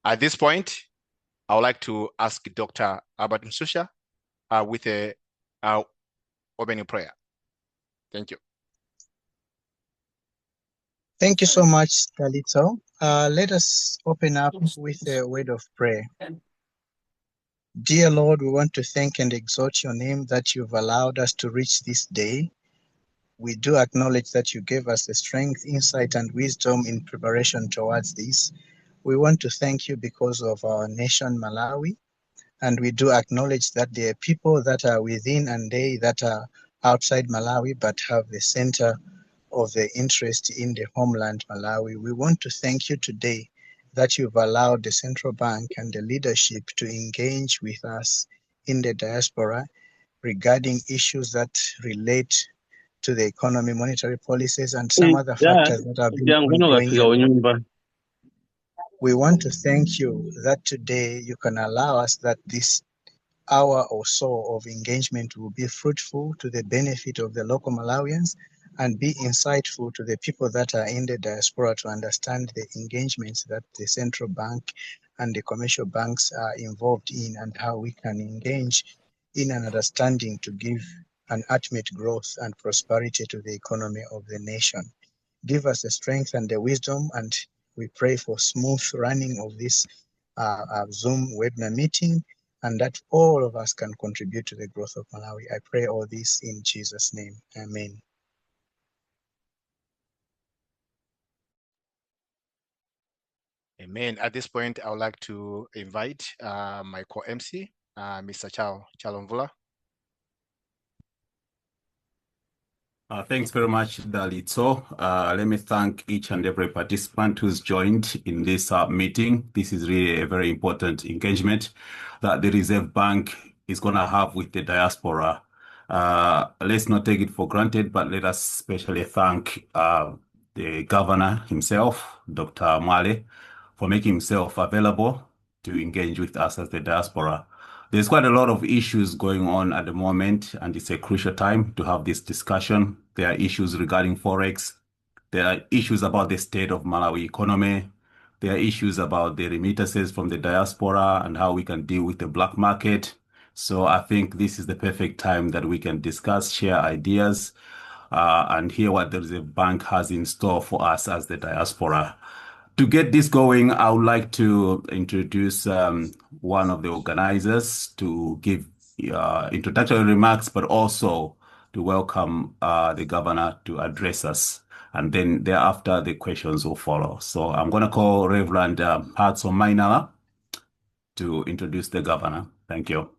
At this point, I would like to ask Dr. Albert Nsusha with a opening prayer. Thank you. Thank you so much, Kalito. Let us open up with a word of prayer. Dear Lord, we want to thank and exalt your name that you've allowed us to reach this day. We do acknowledge that you gave us the strength, insight, and wisdom in preparation towards this. We want to thank you because of our nation, Malawi. And we do acknowledge that there are people that are within and they that are outside Malawi but have the center of the interest in the homeland, Malawi. We want to thank you today that you've allowed the central bank and the leadership to engage with us in the diaspora regarding issues that relate to the economy, monetary policies, and some other factors that have been ongoing. We want to thank you that today you can allow us that this hour or so of engagement will be fruitful to the benefit of the local Malawians and be insightful to the people that are in the diaspora to understand the engagements that the central bank and the commercial banks are involved in and how we can engage in an understanding to give an ultimate growth and prosperity to the economy of the nation. Give us the strength and the wisdom, and we pray for smooth running of this Zoom webinar meeting, and that all of us can contribute to the growth of Malawi. I pray all this in Jesus' name. Amen. Amen. At this point, I would like to invite my co-MC, Mr. Chalo Mvula. Thanks very much, Dalito. Let me thank each and every participant who's joined in this meeting. This is really a very important engagement that the Reserve Bank is going to have with the diaspora. Let's not take it for granted, but let us especially thank the governor himself, Dr. Mwale, for making himself available to engage with us as the diaspora. There's quite a lot of issues going on at the moment, and it's a crucial time to have this discussion. There are issues regarding Forex. There are issues about the state of Malawi economy. There are issues about the remittances from the diaspora and how we can deal with the black market. So I think this is the perfect time that we can discuss, share ideas, and hear what the Reserve Bank has in store for us as the diaspora. To get this going, I would like to introduce one of the organizers to give introductory remarks, but also to welcome the governor to address us. And then thereafter, the questions will follow. So I'm going to call Reverend Patso Mainala to introduce the governor. Thank you.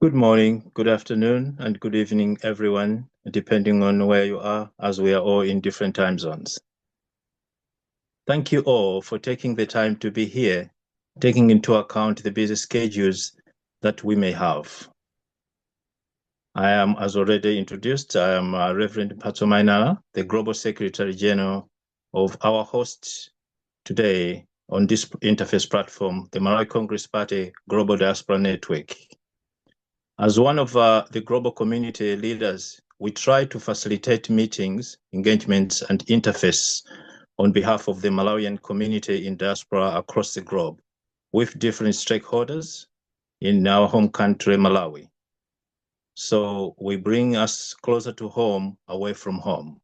Good morning, good afternoon, and good evening, everyone, depending on where you are, as we are all in different time zones. Thank you all for taking the time to be here, taking into account the busy schedules that we may have. I am, as already introduced, I am Reverend Patso Mainala, the Global Secretary General of our host today on this interface platform, the Malawi Congress Party Global Diaspora Network. As one of the global community leaders, we try to facilitate meetings, engagements, and interface on behalf of the Malawian community in diaspora across the globe with different stakeholders in our home country, Malawi. So we bring us closer to home, away from home.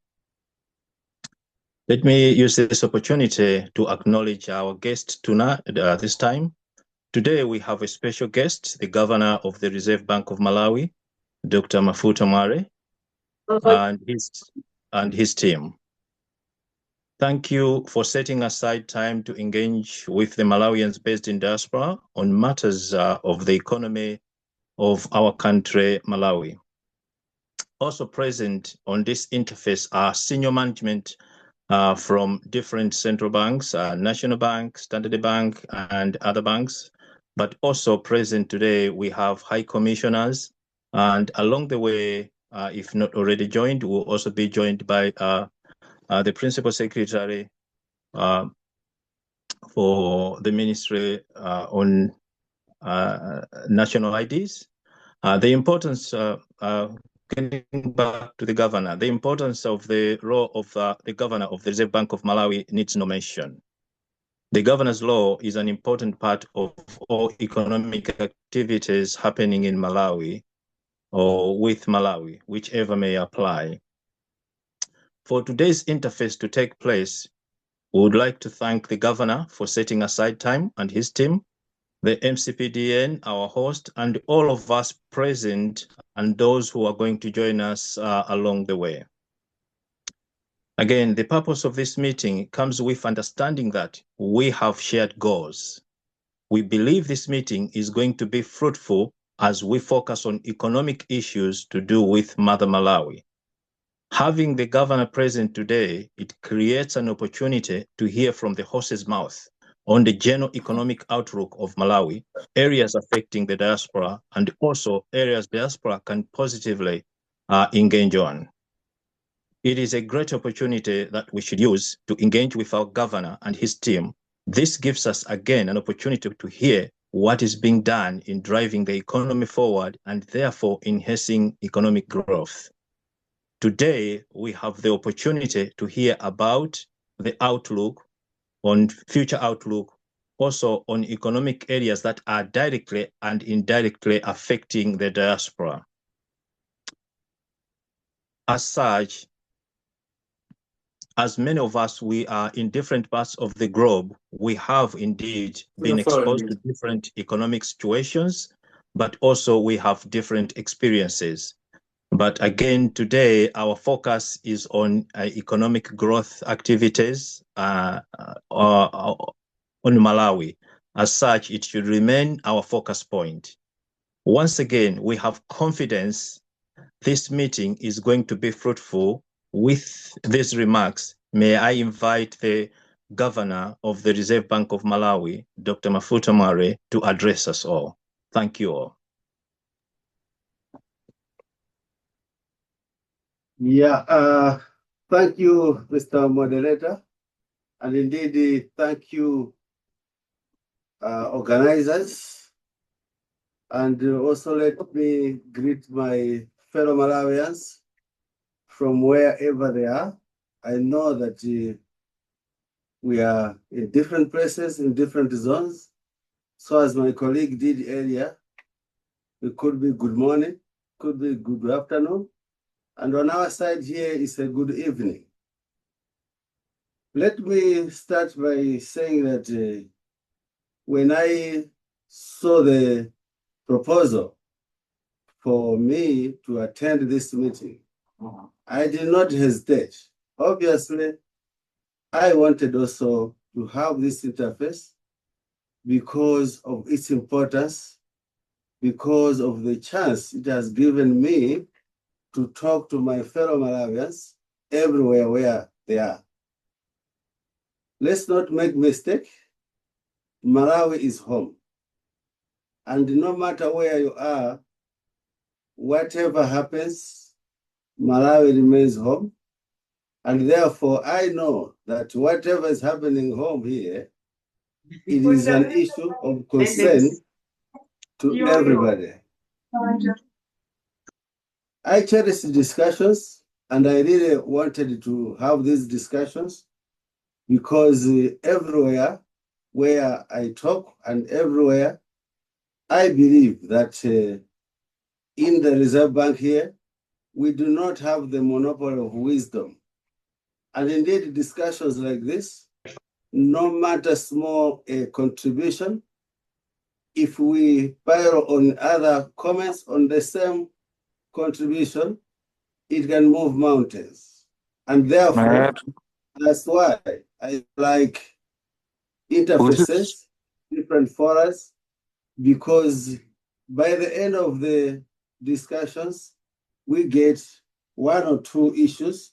Let me use this opportunity to acknowledge our guest tonight, this time. Today, we have a special guest, the Governor of the Reserve Bank of Malawi, Dr. Mwale, and his team. Thank you for setting aside time to engage with the Malawians based in diaspora on matters of the economy of our country, Malawi. Also present on this interface are senior management from different central banks, National Bank, Standard Bank, and other banks. But also present today, we have high commissioners, and along the way, if not already joined, we'll also be joined by the Principal Secretary for the Ministry on National IDs. The importance getting back to the governor, the importance of the role of the governor of the Reserve Bank of Malawi needs no mention. The governor's law is an important part of all economic activities happening in Malawi or with Malawi, whichever may apply. For today's interface to take place, we would like to thank the governor for setting aside time and his team, the MCPDN, our host, and all of us present and those who are going to join us along the way. Again, the purpose of this meeting comes with understanding that we have shared goals. We believe this meeting is going to be fruitful as we focus on economic issues to do with Mother Malawi. Having the governor present today, it creates an opportunity to hear from the horse's mouth on the general economic outlook of Malawi, areas affecting the diaspora, and also areas diaspora can positively engage on. It is a great opportunity that we should use to engage with our governor and his team. This gives us, again, an opportunity to hear what is being done in driving the economy forward and therefore enhancing economic growth. Today, we have the opportunity to hear about the outlook, on future outlook, also on economic areas that are directly and indirectly affecting the diaspora. As such, as many of us, we are in different parts of the globe, we have indeed been exposed to different economic situations, but also we have different experiences. But again, today, our focus is on economic growth activities on Malawi. As such, it should remain our focus point. Once again, we have confidence this meeting is going to be fruitful. With these remarks, may I invite the Governor of the Reserve Bank of Malawi, Dr. MacDonald Mwale, to address us all. Thank you all. Yeah, thank you, Mr. Moderator. And indeed, thank you, organizers. And also let me greet my fellow Malawians from wherever they are. I know that we are in different places, in different zones. So as my colleague did earlier, it could be good morning, could be good afternoon. And on our side here is a good evening. Let me start by saying that when I saw the proposal for me to attend this meeting, I did not hesitate. Obviously, I wanted also to have this interface because of its importance, because of the chance it has given me to talk to my fellow Malawians everywhere where they are. Let's not make mistake. Malawi is home. And no matter where you are, whatever happens, Malawi remains home. And therefore, I know that whatever is happening home here, it is an issue of concern to everybody. I cherish discussions, and I really wanted to have these discussions because everywhere where I talk and everywhere, I believe that in the Reserve Bank here, we do not have the monopoly of wisdom. And indeed, discussions like this, no matter small a contribution, if we pile on other comments on the same contribution, it can move mountains. And therefore, that's why I like interfaces, different forums, because by the end of the discussions, we get one or two issues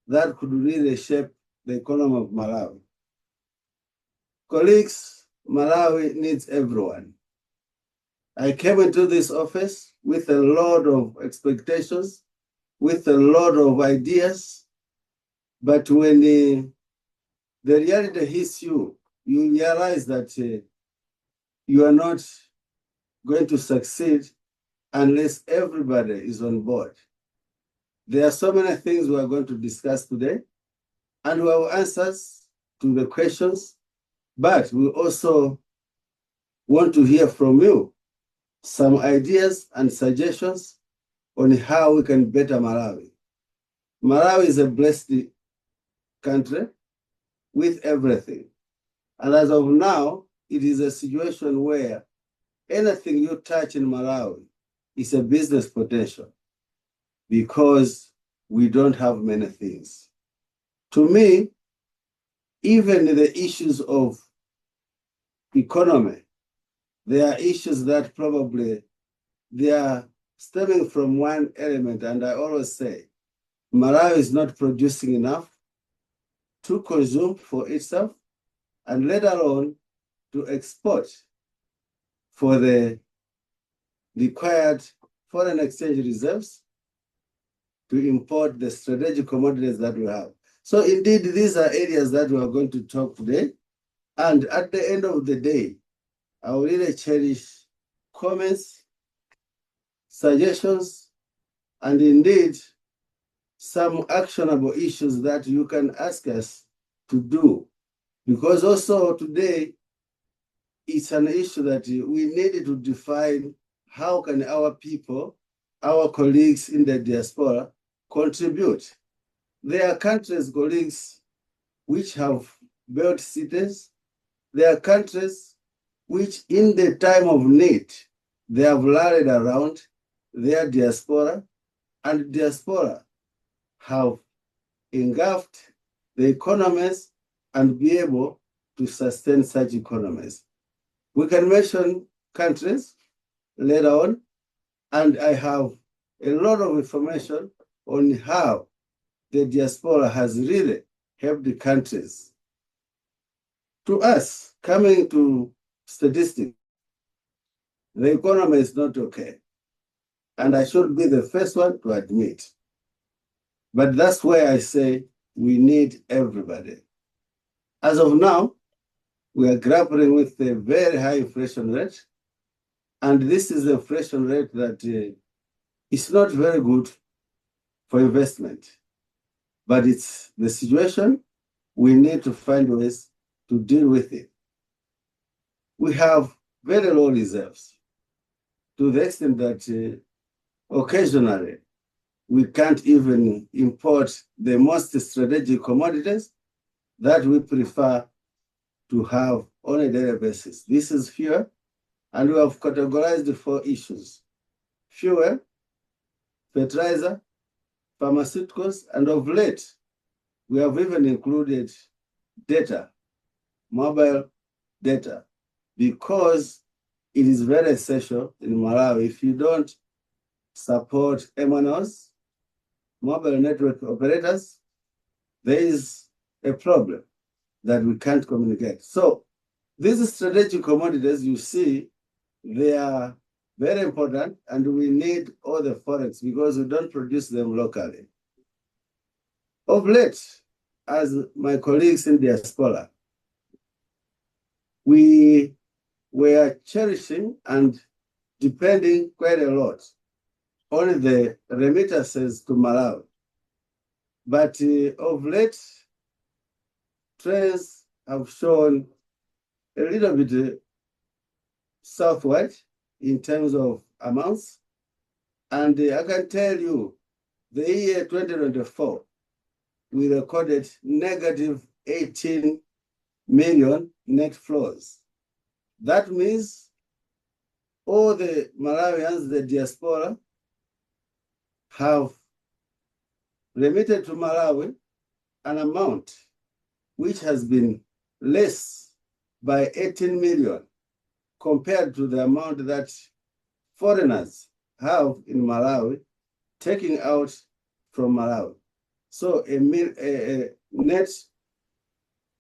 that could really shape the economy of Malawi. Colleagues, Malawi needs everyone. I came into this office with a lot of expectations, with a lot of ideas, but when the reality hits you, you realize that you are not going to succeed unless everybody is on board. There are so many things we are going to discuss today, and we have answers to the questions, but we also want to hear from you some ideas and suggestions on how we can better Malawi. Malawi is a blessed country with everything. And as of now, it is a situation where anything you touch in Malawi is a business potential because we don't have many things. To me, even the issues of economy, there are issues that probably they are stemming from one element, and I always say, Malawi is not producing enough to consume for itself, and let alone to export for the required foreign exchange reserves to import the strategic commodities that we have. So indeed, these are areas that we are going to talk today. And at the end of the day, I will really cherish comments, suggestions, and indeed some actionable issues that you can ask us to do. Because also today, it's an issue that we need to define how can our people, our colleagues in the diaspora, contribute. There are countries, colleagues, which have built cities. There are countries which in the time of need, they have rallied around their diaspora, and diaspora have engulfed the economies and be able to sustain such economies. We can mention countries later on, and I have a lot of information on how the diaspora has really helped the countries. To us, coming to statistics, the economy is not okay. And I should be the first one to admit. But that's why I say we need everybody. As of now, we are grappling with a very high inflation rate. And this is an inflation rate that is not very good for investment. But it's the situation, we need to find ways to deal with it. We have very low reserves to the extent that occasionally we can't even import the most strategic commodities that we prefer to have on a daily basis. This is fuel, and we have categorized the 4 issues: fuel, fertilizer, pharmaceuticals, and of late, we have even included data, mobile data, because it is very essential in Malawi. If you don't support MNOs, mobile network operators, there is a problem that we can't communicate. So these strategic commodities, you see, they are very important, and we need all the Forex because we don't produce them locally. Of late, as my colleagues in diaspora, we were cherishing and depending quite a lot on the remittances to Malawi. But of late, trends have shown a little bit southward in terms of amounts. And I can tell you, the year 2024, we recorded negative 18 million net flows. That means all the Malawians, the diaspora, have remitted to Malawi an amount which has been less by 18 million compared to the amount that foreigners have in Malawi taking out from Malawi. So a net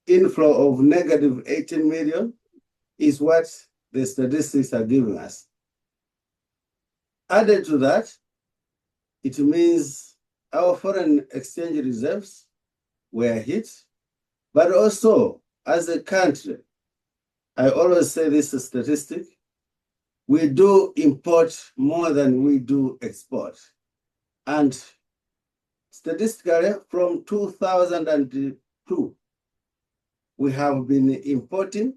inflow of negative 18 million is what the statistics are giving us. Added to that, it means our foreign exchange reserves were hit, but also as a country, I always say this statistic, we do import more than we do export. And statistically, from 2002, we have been importing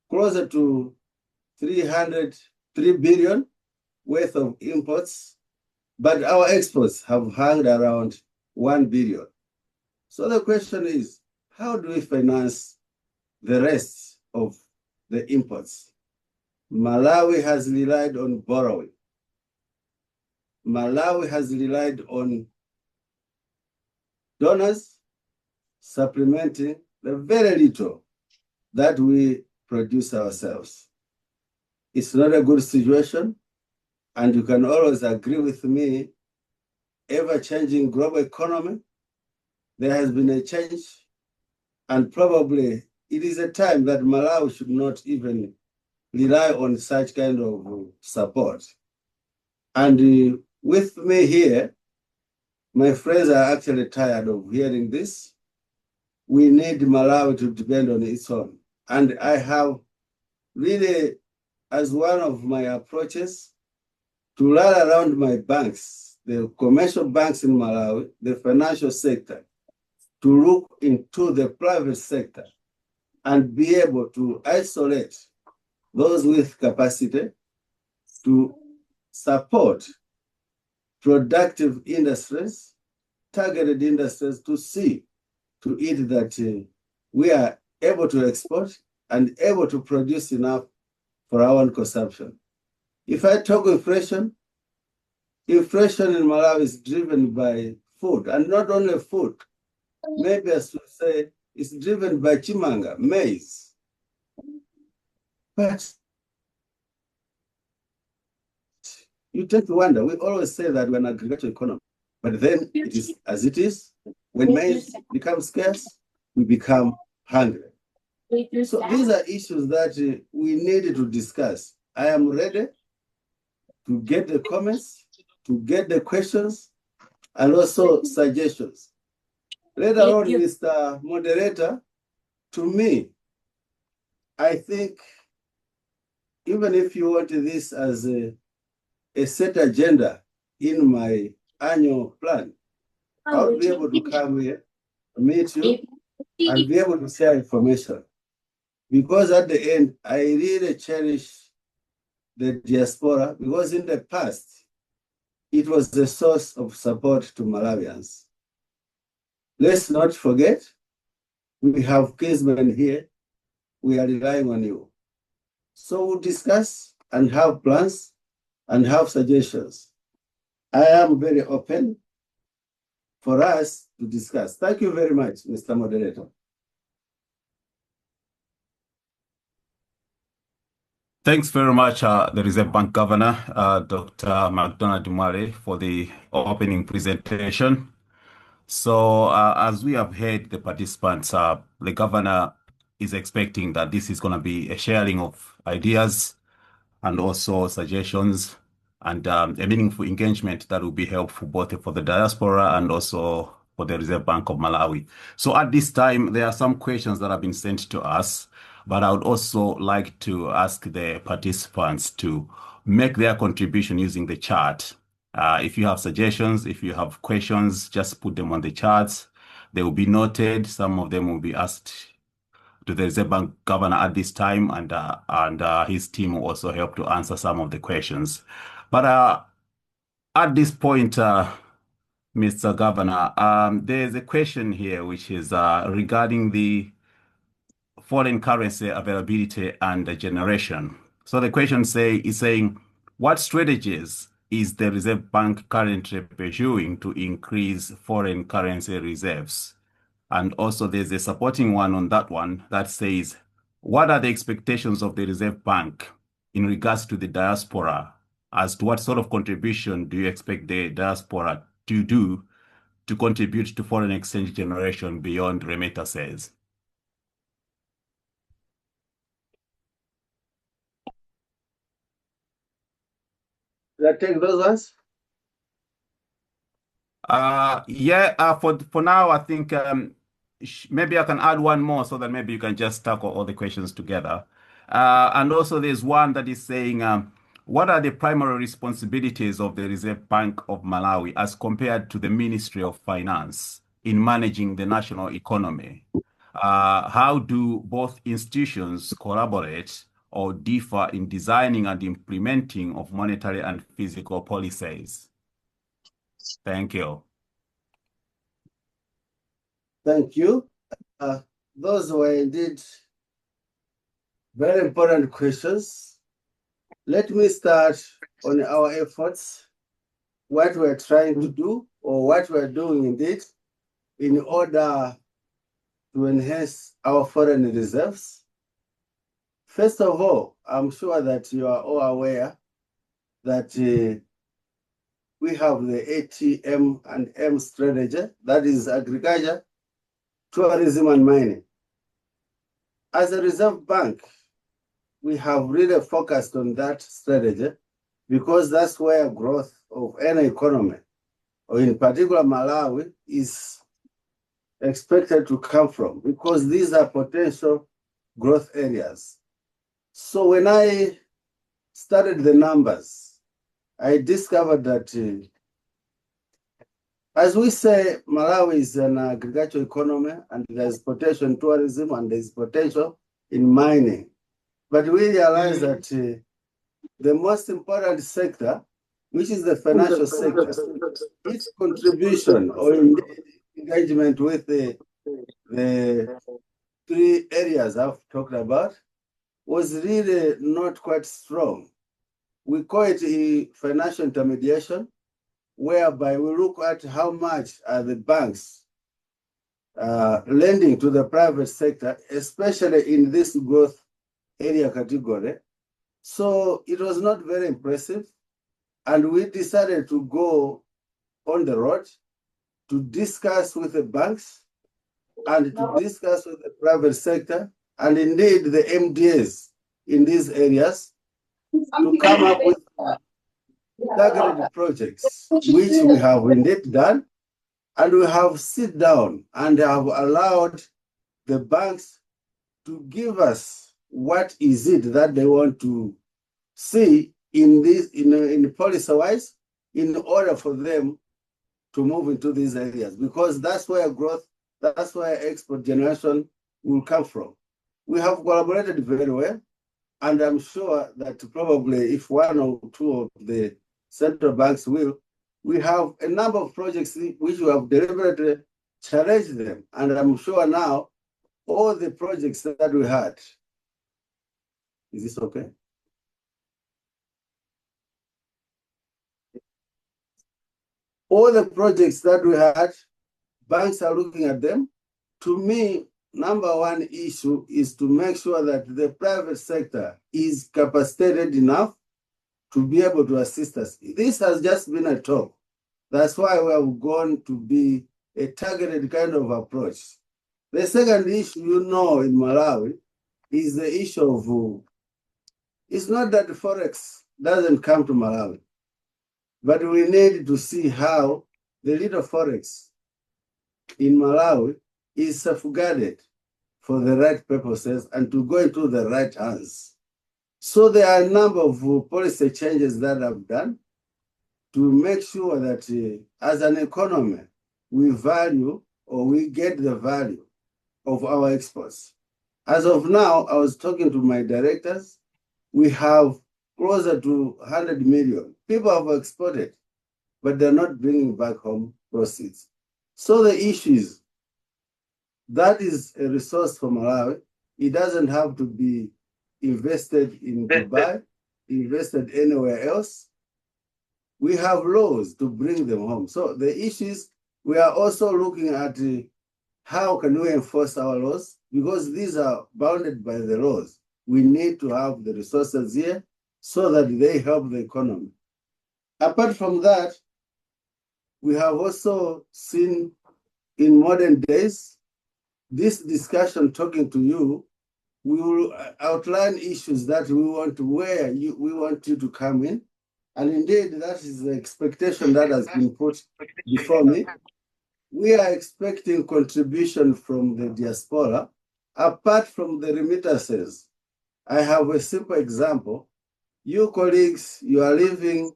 closer to 303 billion worth of imports, but our exports have hung around 1 billion. So the question is, how do we finance the rest of the imports? Malawi has relied on borrowing. Malawi has relied on donors supplementing the very little that we produce ourselves. It's not a good situation, and you can always agree with me, ever-changing global economy, there has been a change, and probably it is a time that Malawi should not even rely on such kind of support. And with me here, my friends are actually tired of hearing this. We need Malawi to depend on its own. And I have really, as one of my approaches, to run around my banks, the commercial banks in Malawi, the financial sector, to look into the private sector and be able to isolate those with capacity to support productive industries, targeted industries, to see to it that we are able to export and able to produce enough for our own consumption. If I talk inflation, inflation in Malawi is driven by food, and not only food. Maybe I should say it's driven by chimanga, maize. But you tend to wonder, we always say that we're an agricultural economy, but then it is as it is. When maize becomes scarce, we become hungry. So these are issues that we need to discuss. I am ready to get the comments, to get the questions, and also suggestions. Later on, Mr. Moderator, to me, I think even if you want this as a set agenda in my annual plan, I'll be able to come here, meet you, and be able to share information. Because at the end, I really cherish the diaspora, because in the past, it was the source of support to Malawians. Let's not forget, we have kinsmen here. We are relying on you. So we'll discuss and have plans and have suggestions. I am very open for us to discuss. Thank you very much, Mr. Moderator. Thanks very much, the Reserve Bank Governor, Dr. MacDonald Mwale, for the opening presentation. So as we have heard the participants, the governor is expecting that this is going to be a sharing of ideas and also suggestions and a meaningful engagement that will be helpful both for the diaspora and also for the Reserve Bank of Malawi. So at this time, there are some questions that have been sent to us, but I would also like to ask the participants to make their contribution using the chat. If you have suggestions, if you have questions, just put them on the charts. They will be noted. Some of them will be asked to the Reserve Bank Governor at this time, and his team will also help to answer some of the questions. But at this point, Mr. Governor, there's a question here which is regarding the foreign currency availability and the generation. So the question is saying, what strategies is the Reserve Bank currently pursuing to increase foreign currency reserves? And also there's a supporting one on that one that says, what are the expectations of the Reserve Bank in regards to the diaspora? As to what sort of contribution do you expect the diaspora to do to contribute to foreign exchange generation beyond remittances? Did I take those ones? For now, I think maybe I can add one more so that maybe you can just tackle all the questions together. And also there's one that is saying, what are the primary responsibilities of the Reserve Bank of Malawi as compared to the Ministry of Finance in managing the national economy? How do both institutions collaborate or differ in designing and implementing of monetary and fiscal policies? Thank you. Thank you. Those were indeed very important questions. Let me start on our efforts, what we're trying to do or what we're doing indeed in order to enhance our foreign reserves. First of all, I'm sure that you are all aware that we have the ATM and M strategy, that is agriculture, tourism, and mining. As a reserve bank, we have really focused on that strategy because that's where growth of any economy, or in particular Malawi, is expected to come from, because these are potential growth areas. So when I studied the numbers, I discovered that, as we say, Malawi is an agricultural economy, and there's potential in tourism, and there's potential in mining. But we realize that the most important sector, which is the financial sector, its contribution or engagement with the three areas I've talked about was really not quite strong. We call it financial intermediation, whereby we look at how much are the banks lending to the private sector, especially in this growth area category. So it was not very impressive. And we decided to go on the road to discuss with the banks and to discuss with the private sector and indeed the MDAs in these areas to come up with targeted projects, which we have indeed done. And we have sit down and have allowed the banks to give us what is it that they want to see in this, in policy-wise, in order for them to move into these areas, because that's where growth, that's where export generation will come from. We have collaborated very well, and I'm sure that probably if one or two of the central banks will, we have a number of projects which we have deliberately challenged them, and I'm sure now all the projects that we had, is this okay? All the projects that we had, banks are looking at them. To me, number one issue is to make sure that the private sector is capacitated enough to be able to assist us. This has just been a talk. That's why we have gone to be a targeted kind of approach. The second issue, in Malawi, is the issue of, it's not that the Forex doesn't come to Malawi, but we need to see how the little Forex in Malawi is safeguarded for the right purposes and to go into the right hands. So there are a number of policy changes that I've done to make sure that as an economy, we value or we get the value of our exports. As of now, I was talking to my directors, we have closer to 100 million. People have exported, but they're not bringing back home proceeds. So the issue is, that is a resource for Malawi. It doesn't have to be invested in Dubai, invested anywhere else. We have laws to bring them home. So the issue is, we are also looking at how can we enforce our laws, because these are bounded by the laws. We need to have the resources here so that they help the economy. Apart from that, we have also seen in modern days, this discussion talking to you, we will outline issues that we want we want you to come in. And indeed, that is the expectation that has been put before me. We are expecting contribution from the diaspora, apart from the remittances I have a simple example. You colleagues, you are living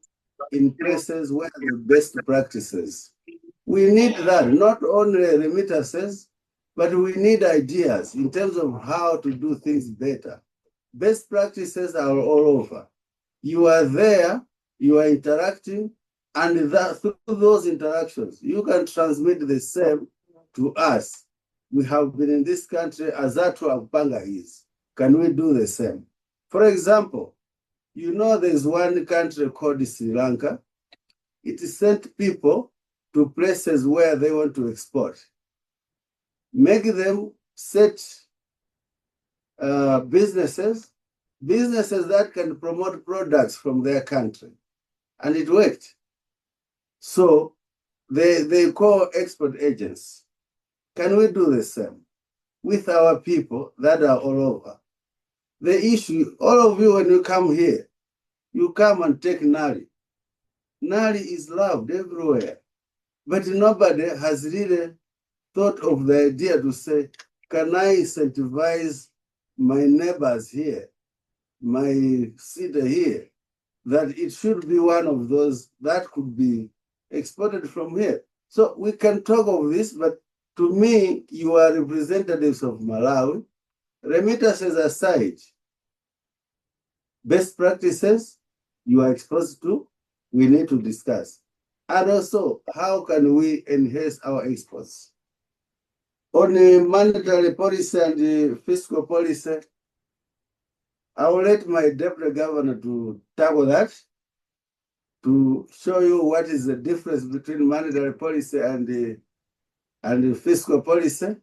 in places where the best practices. We need that, not only remittances, but we need ideas in terms of how to do things better. Best practices are all over. You are there, you are interacting, and that through those interactions, you can transmit the same to us. We have been in this country as Atu Ampanga is. Can we do the same? For example, you know there's one country called Sri Lanka. It sent people to places where they want to export. Make them set businesses that can promote products from their country. And it worked. So they call export agents. Can we do the same with our people that are all over? The issue, all of you, when you come here, you come and take Nari. Nari is loved everywhere. But nobody has really thought of the idea to say, can I incentivize my neighbors here, my city here, that it should be one of those that could be exported from here? So we can talk of this, but to me, you are representatives of Malawi. Remittances aside, best practices you are exposed to, we need to discuss. And also, how can we enhance our exports? On the monetary policy and the fiscal policy, I will let my deputy governor to tackle that, to show you what is the difference between monetary policy and the fiscal policy.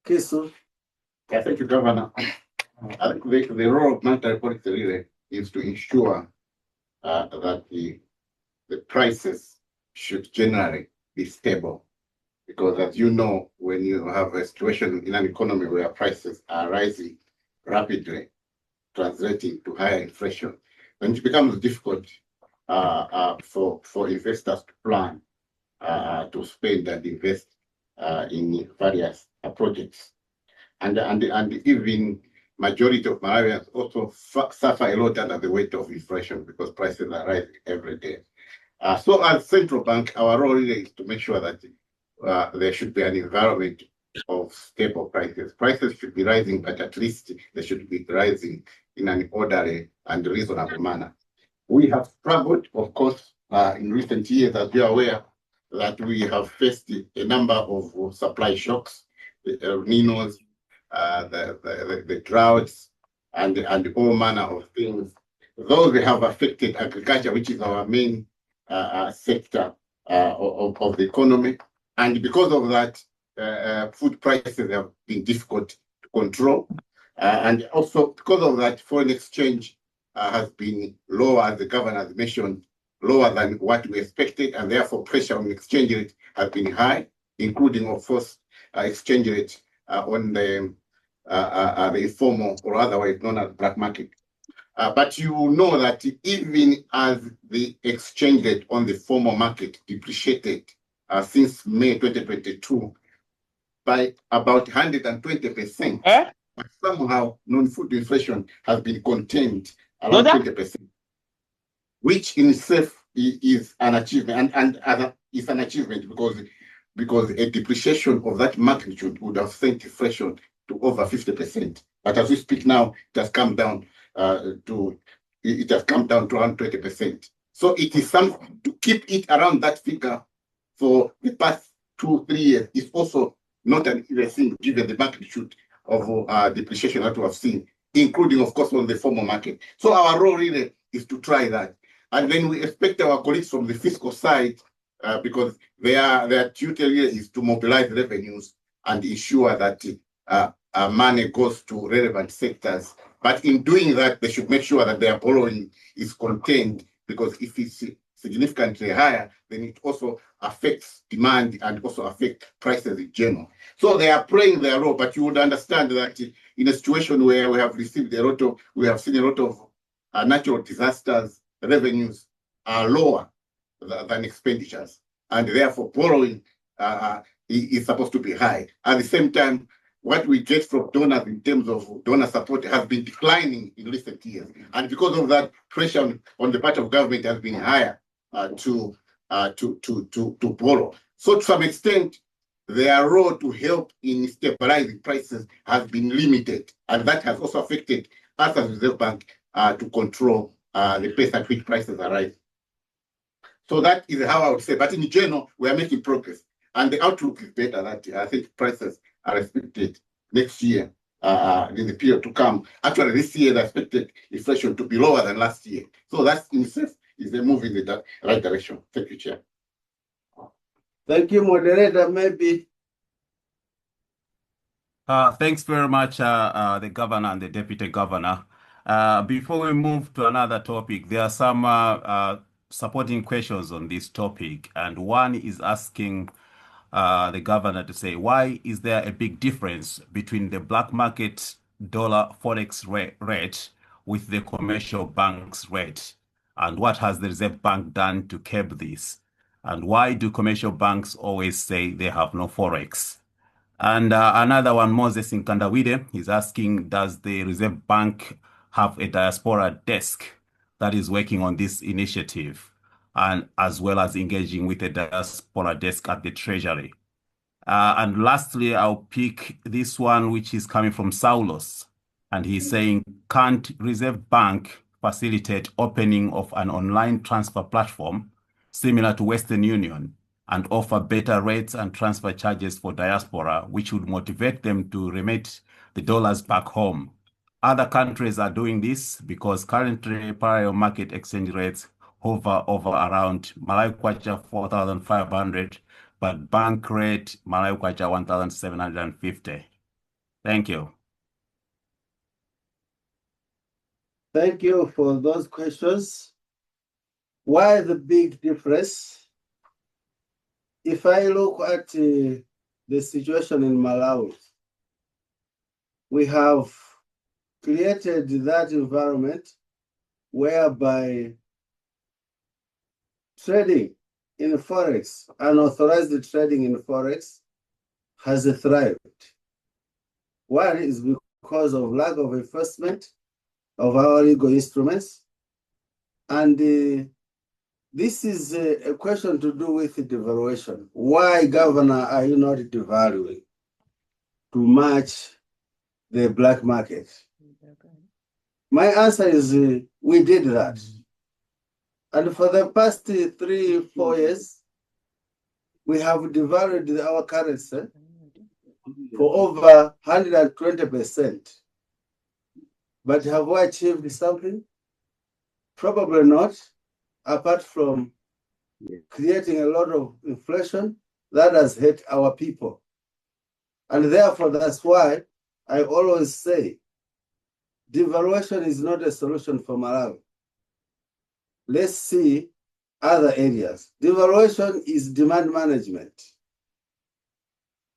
Kisu. Yeah, thank you, Governor. I think the role of monetary policy really is to ensure that the prices should generally be stable. Because as you know, when you have a situation in an economy where prices are rising rapidly, translating to higher inflation, then it becomes difficult for investors to plan to spend and invest in various projects. And even majority of Malawians also suffer a lot under the weight of inflation because prices are rising every day. So as central bank, our role really is to make sure that there should be an environment of stable prices. Prices should be rising, but at least they should be rising in an orderly and reasonable manner. We have struggled, of course, in recent years, as you are aware, that we have faced a number of supply shocks, the El Ninos, the droughts, and all manner of things. Those have affected agriculture, which is our main sector of the economy. And because of that, food prices have been difficult to control. And also because of that, foreign exchange has been lower, as the governor has mentioned, lower than what we expected, and therefore pressure on exchange rate has been high, including, of course, exchange rate on the informal or otherwise known as black market. But you know that even as the exchange rate on the formal market depreciated since May 2022 by about 120%, but somehow non-food inflation has been contained around 20%, which in itself is an achievement, and is an achievement because a depreciation of that magnitude would have sent inflation to over 50%. But as we speak now, it has come down to around 20%. So it is something to keep it around that figure for the past 2-3 years. Is also not an easy thing given the magnitude of depreciation that we have seen, including, of course, on the formal market. So our role really is to try that. And then we expect our colleagues from the fiscal side, because their duty is to mobilize revenues and ensure that money goes to relevant sectors. But in doing that, they should make sure that their borrowing is contained, because if it's significantly higher, then it also affects demand and also affects prices in general. So they are playing their role, but you would understand that in a situation where we have seen a lot of natural disasters, revenues are lower than expenditures, and therefore borrowing is supposed to be high. At the same time, what we get from donors in terms of donor support has been declining in recent years. And because of that, pressure on the part of government has been higher to borrow. So to some extent, their role to help in stabilizing prices has been limited. And that has also affected us as Reserve Bank to control the pace at which prices are rising. So that is how I would say. But in general, we are making progress. And the outlook is better. That I think prices are expected next year, in the period to come. Actually, this year, they expected inflation to be lower than last year. So that's in itself is a move in the right direction. Thank you, Chair. Thank you, moderator. Maybe. Thanks very much, the governor and the deputy governor. Before we move to another topic, there are some supporting questions on this topic. And one is asking the governor to say, why is there a big difference between the black market dollar Forex rate with the commercial bank's rate? And what has the Reserve Bank done to curb this? And why do commercial banks always say they have no Forex? And another one, Moses in Kandawide, is asking, does the Reserve Bank have a diaspora desk that is working on this initiative, and as well as engaging with the diaspora desk at the Treasury? And lastly, I'll pick this one, which is coming from Saulos. And he's saying, can't Reserve Bank facilitate opening of an online transfer platform similar to Western Union and offer better rates and transfer charges for diaspora, which would motivate them to remit the dollars back home? Other countries are doing this because currently parallel market exchange rates hover over around Malawi kwacha 4,500, but bank rate Malawi kwacha 1,750. Thank you. Thank you for those questions. Why the big difference? If I look at the situation in Malawi, we have created that environment whereby trading in Forex, unauthorized trading in Forex, has thrived. One is because of lack of enforcement of our legal instruments. And this is a question to do with devaluation. Why, Governor, are you not devaluing to match the black market? My answer is we did that. And for the past 3-4 years, we have devalued our currency for over 120%. But have we achieved something? Probably not, apart from creating a lot of inflation that has hit our people. And therefore, that's why I always say devaluation is not a solution for Malawi. Let's see other areas. Devaluation is demand management.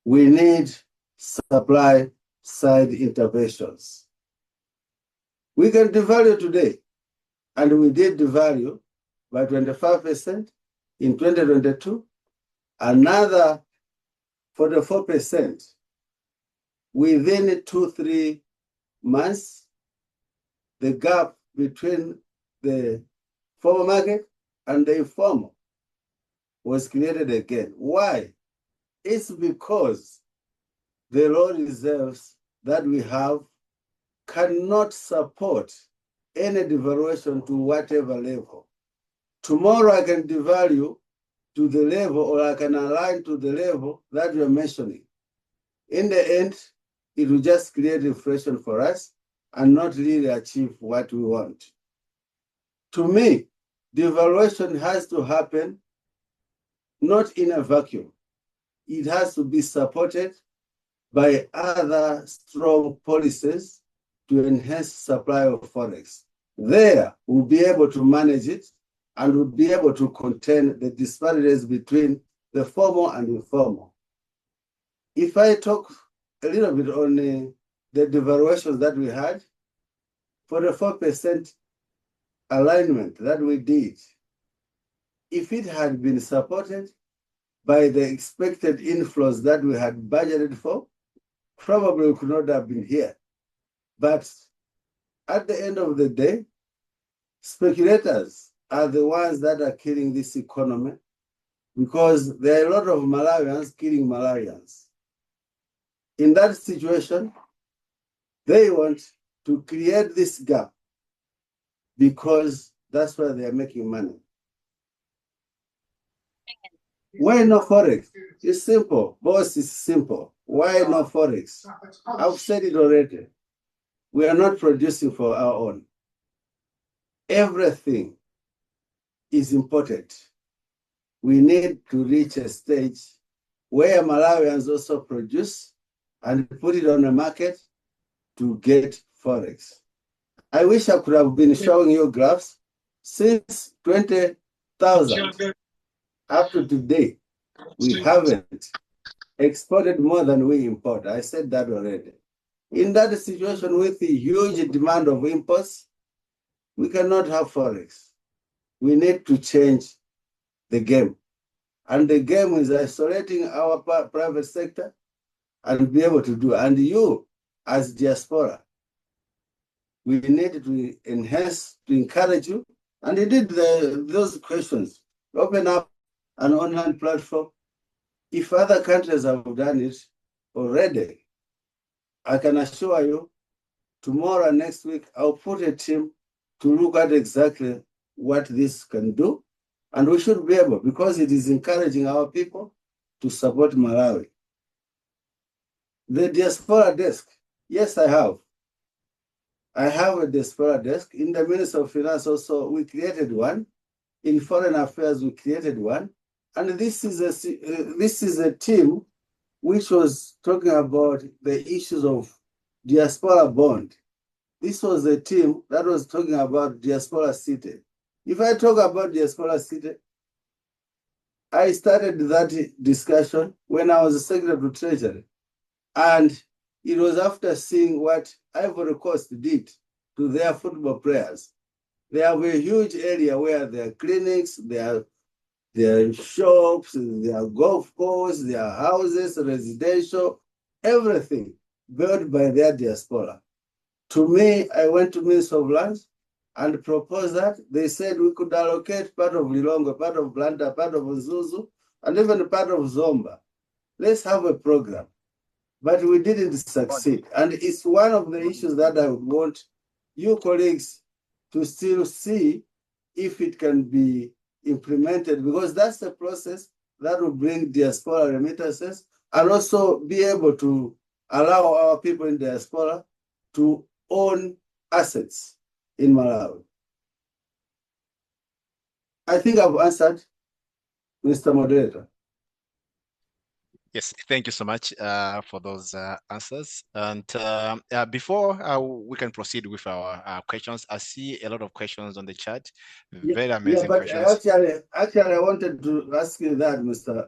We need supply side interventions. We can devalue today, and we did devalue by 25% in 2022, another 44% within 2-3 months. The gap between the formal market and the informal was created again. Why? It's because the raw reserves that we have cannot support any devaluation to whatever level. Tomorrow I can devalue to the level, or I can align to the level that you're mentioning. In the end, it will just create inflation for us and not really achieve what we want. To me, devaluation has to happen not in a vacuum. It has to be supported by other strong policies to enhance supply of Forex. There, we'll be able to manage it and we'll be able to contain the disparities between the formal and informal. If I talk a little bit on the devaluations that we had, for the 4% alignment that we did, if it had been supported by the expected inflows that we had budgeted for, probably we could not have been here. But at the end of the day, speculators are the ones that are killing this economy, because there are a lot of Malawians killing Malawians. In that situation, they want to create this gap because that's where they are making money. Why no Forex? It's simple. Boss, is simple. Why no Forex? I've said it already. We are not producing for our own. Everything is imported. We need to reach a stage where Malawians also produce and put it on the market to get Forex. I wish I could have been showing you graphs since 20,000 up to today. We haven't exported more than we import. I said that already. In that situation with the huge demand of imports, we cannot have Forex. We need to change the game. And the game is isolating our private sector and be able to do. And you, as diaspora, we need to enhance, to encourage you. And indeed, those questions, open up an online platform. If other countries have done it already, I can assure you, tomorrow and next week, I'll put a team to look at exactly what this can do. And we should be able, because it is encouraging our people to support Malawi. The diaspora desk, yes, I have. I have a diaspora desk. In the Ministry of Finance also, we created one. In Foreign Affairs, we created one. And this is a team which was talking about the issues of diaspora bond. This was a team that was talking about diaspora city. If I talk about diaspora city, I started that discussion when I was Secretary of Treasury. And it was after seeing what Ivory Coast did to their football players. They have a huge area where there are clinics, there are shops, there are golf courses, there are houses, residential, everything built by their diaspora. To me, I went to Minister of Lands and proposed that. They said we could allocate part of Lilongwe, part of Blanta, part of Zuzu, and even part of Zomba. Let's have a program. But we didn't succeed. And it's one of the issues that I would want you colleagues to still see if it can be implemented, because that's the process that will bring diaspora remittances and also be able to allow our people in diaspora to own assets in Malawi. I think I've answered, Mr. Moderator. Yes, thank you so much for those answers. And before we can proceed with our questions, I see a lot of questions on the chat. Very amazing questions. Actually, I wanted to ask you that, Mr.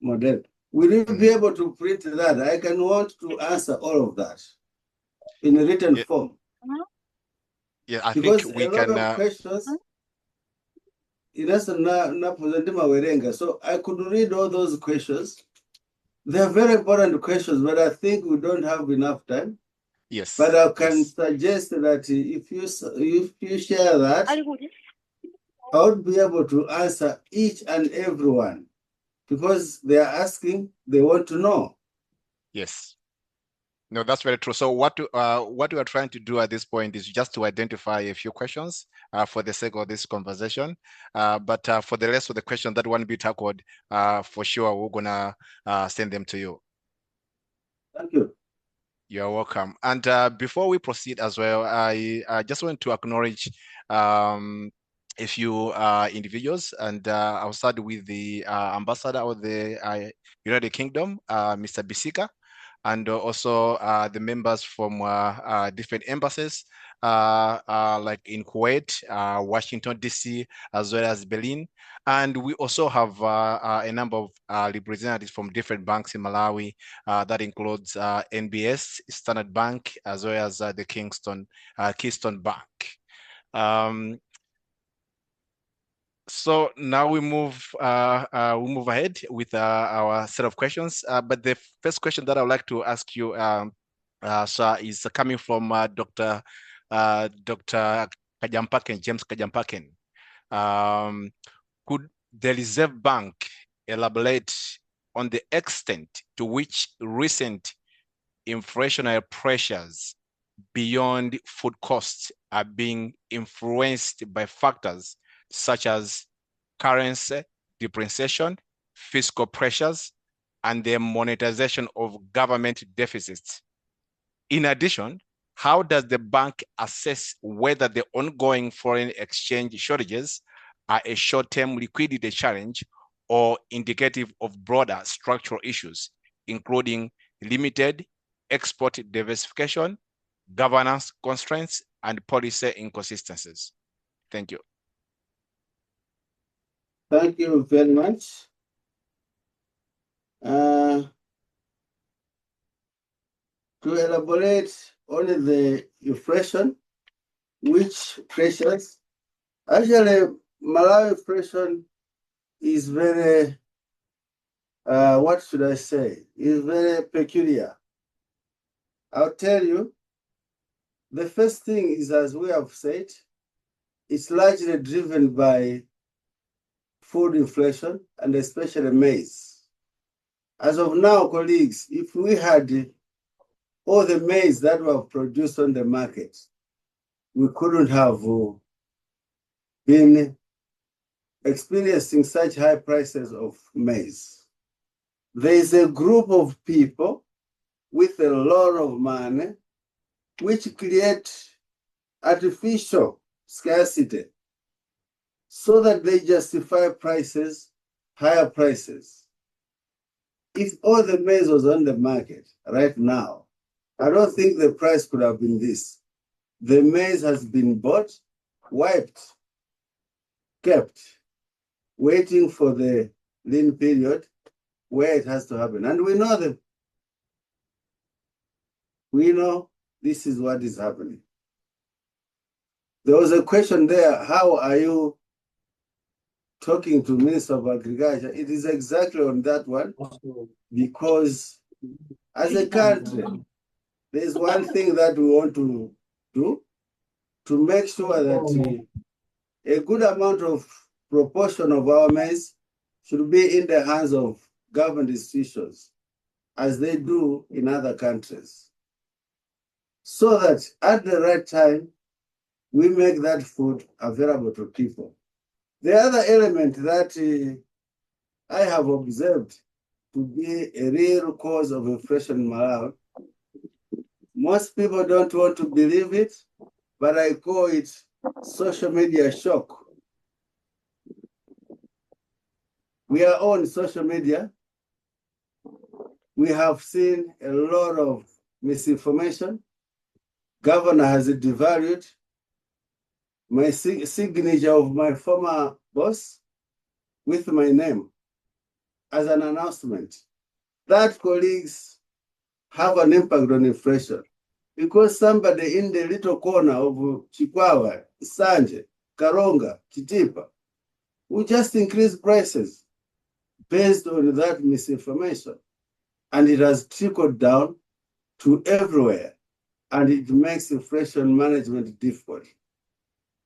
Moderator. Will you be able to print that? I can want to answer all of that in a written form. Yeah, I because think we a lot can. of questions. So I could read all those questions. They're very important questions, but I think we don't have enough time. Yes. But I can suggest that if you share that, I would be able to answer each and every one, because they are asking, they want to know. Yes. No, that's very true. So what we are trying to do at this point is just to identify a few questions for the sake of this conversation. But for the rest of the questions that want to be tackled, for sure, we're gonna send them to you. Thank you. You're welcome. And before we proceed as well, I just want to acknowledge a few individuals, and I'll start with the ambassador of the United Kingdom, Mr. Bisika, and also the members from different embassies, like in Kuwait, Washington, D.C., as well as Berlin. And we also have a number of representatives from different banks in Malawi. That includes NBS, Standard Bank, as well as the Keystone Bank. So now we move ahead with our set of questions. But the first question that I would like to ask you, sir, is coming from Dr. Kajampaken, James Kajampaken. Could the Reserve Bank elaborate on the extent to which recent inflationary pressures beyond food costs are being influenced by factors such as currency depreciation, fiscal pressures, and the monetization of government deficits? In addition, how does the bank assess whether the ongoing foreign exchange shortages are a short-term liquidity challenge or indicative of broader structural issues, including limited export diversification, governance constraints, and policy inconsistencies? Thank you. Thank you very much. To elaborate on the inflation, which pressures, actually Malawi inflation is very, what should I say, is very peculiar. I'll tell you, the first thing is, as we have said, it's largely driven by food inflation and especially maize. As of now, colleagues, if we had all the maize that were produced on the market, we couldn't have been experiencing such high prices of maize. There is a group of people with a lot of money which create artificial scarcity so that they justify prices, higher prices. If all the maize was on the market right now, I don't think the price could have been this. The maize has been bought, wiped, kept, waiting for the lean period where it has to happen. And we know them. We know this is what is happening. There was a question there, how are you talking to Minister of Agriculture? It is exactly on that one, because as a country, there's one thing that we want to do to make sure that a good amount of proportion of our maize should be in the hands of government institutions, as they do in other countries, so that at the right time, we make that food available to people. The other element that I have observed to be a real cause of inflation in Malawi, most people don't want to believe it, but I call it social media shock. We are on social media. We have seen a lot of misinformation. Governor has devalued my signature of my former boss with my name as an announcement. That, colleagues, have an impact on inflation, because somebody in the little corner of Chikwawa, Sanje, Karonga, Chitipa, will just increase prices based on that misinformation. And it has trickled down to everywhere, and it makes inflation management difficult.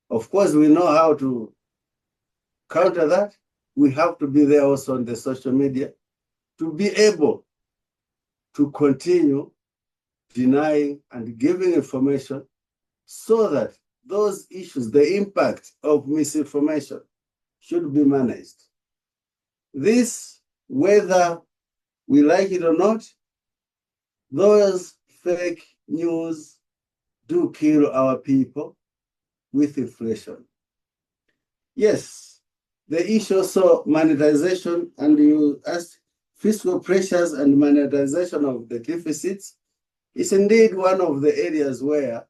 Of course, we know how to counter that. We have to be there also on the social media to be able to continue denying and giving information so that those issues, the impact of misinformation, should be managed. This, whether we like it or not, those fake news do kill our people with inflation. Yes, the issue also monetization, and you asked fiscal pressures and monetization of the deficits is indeed one of the areas where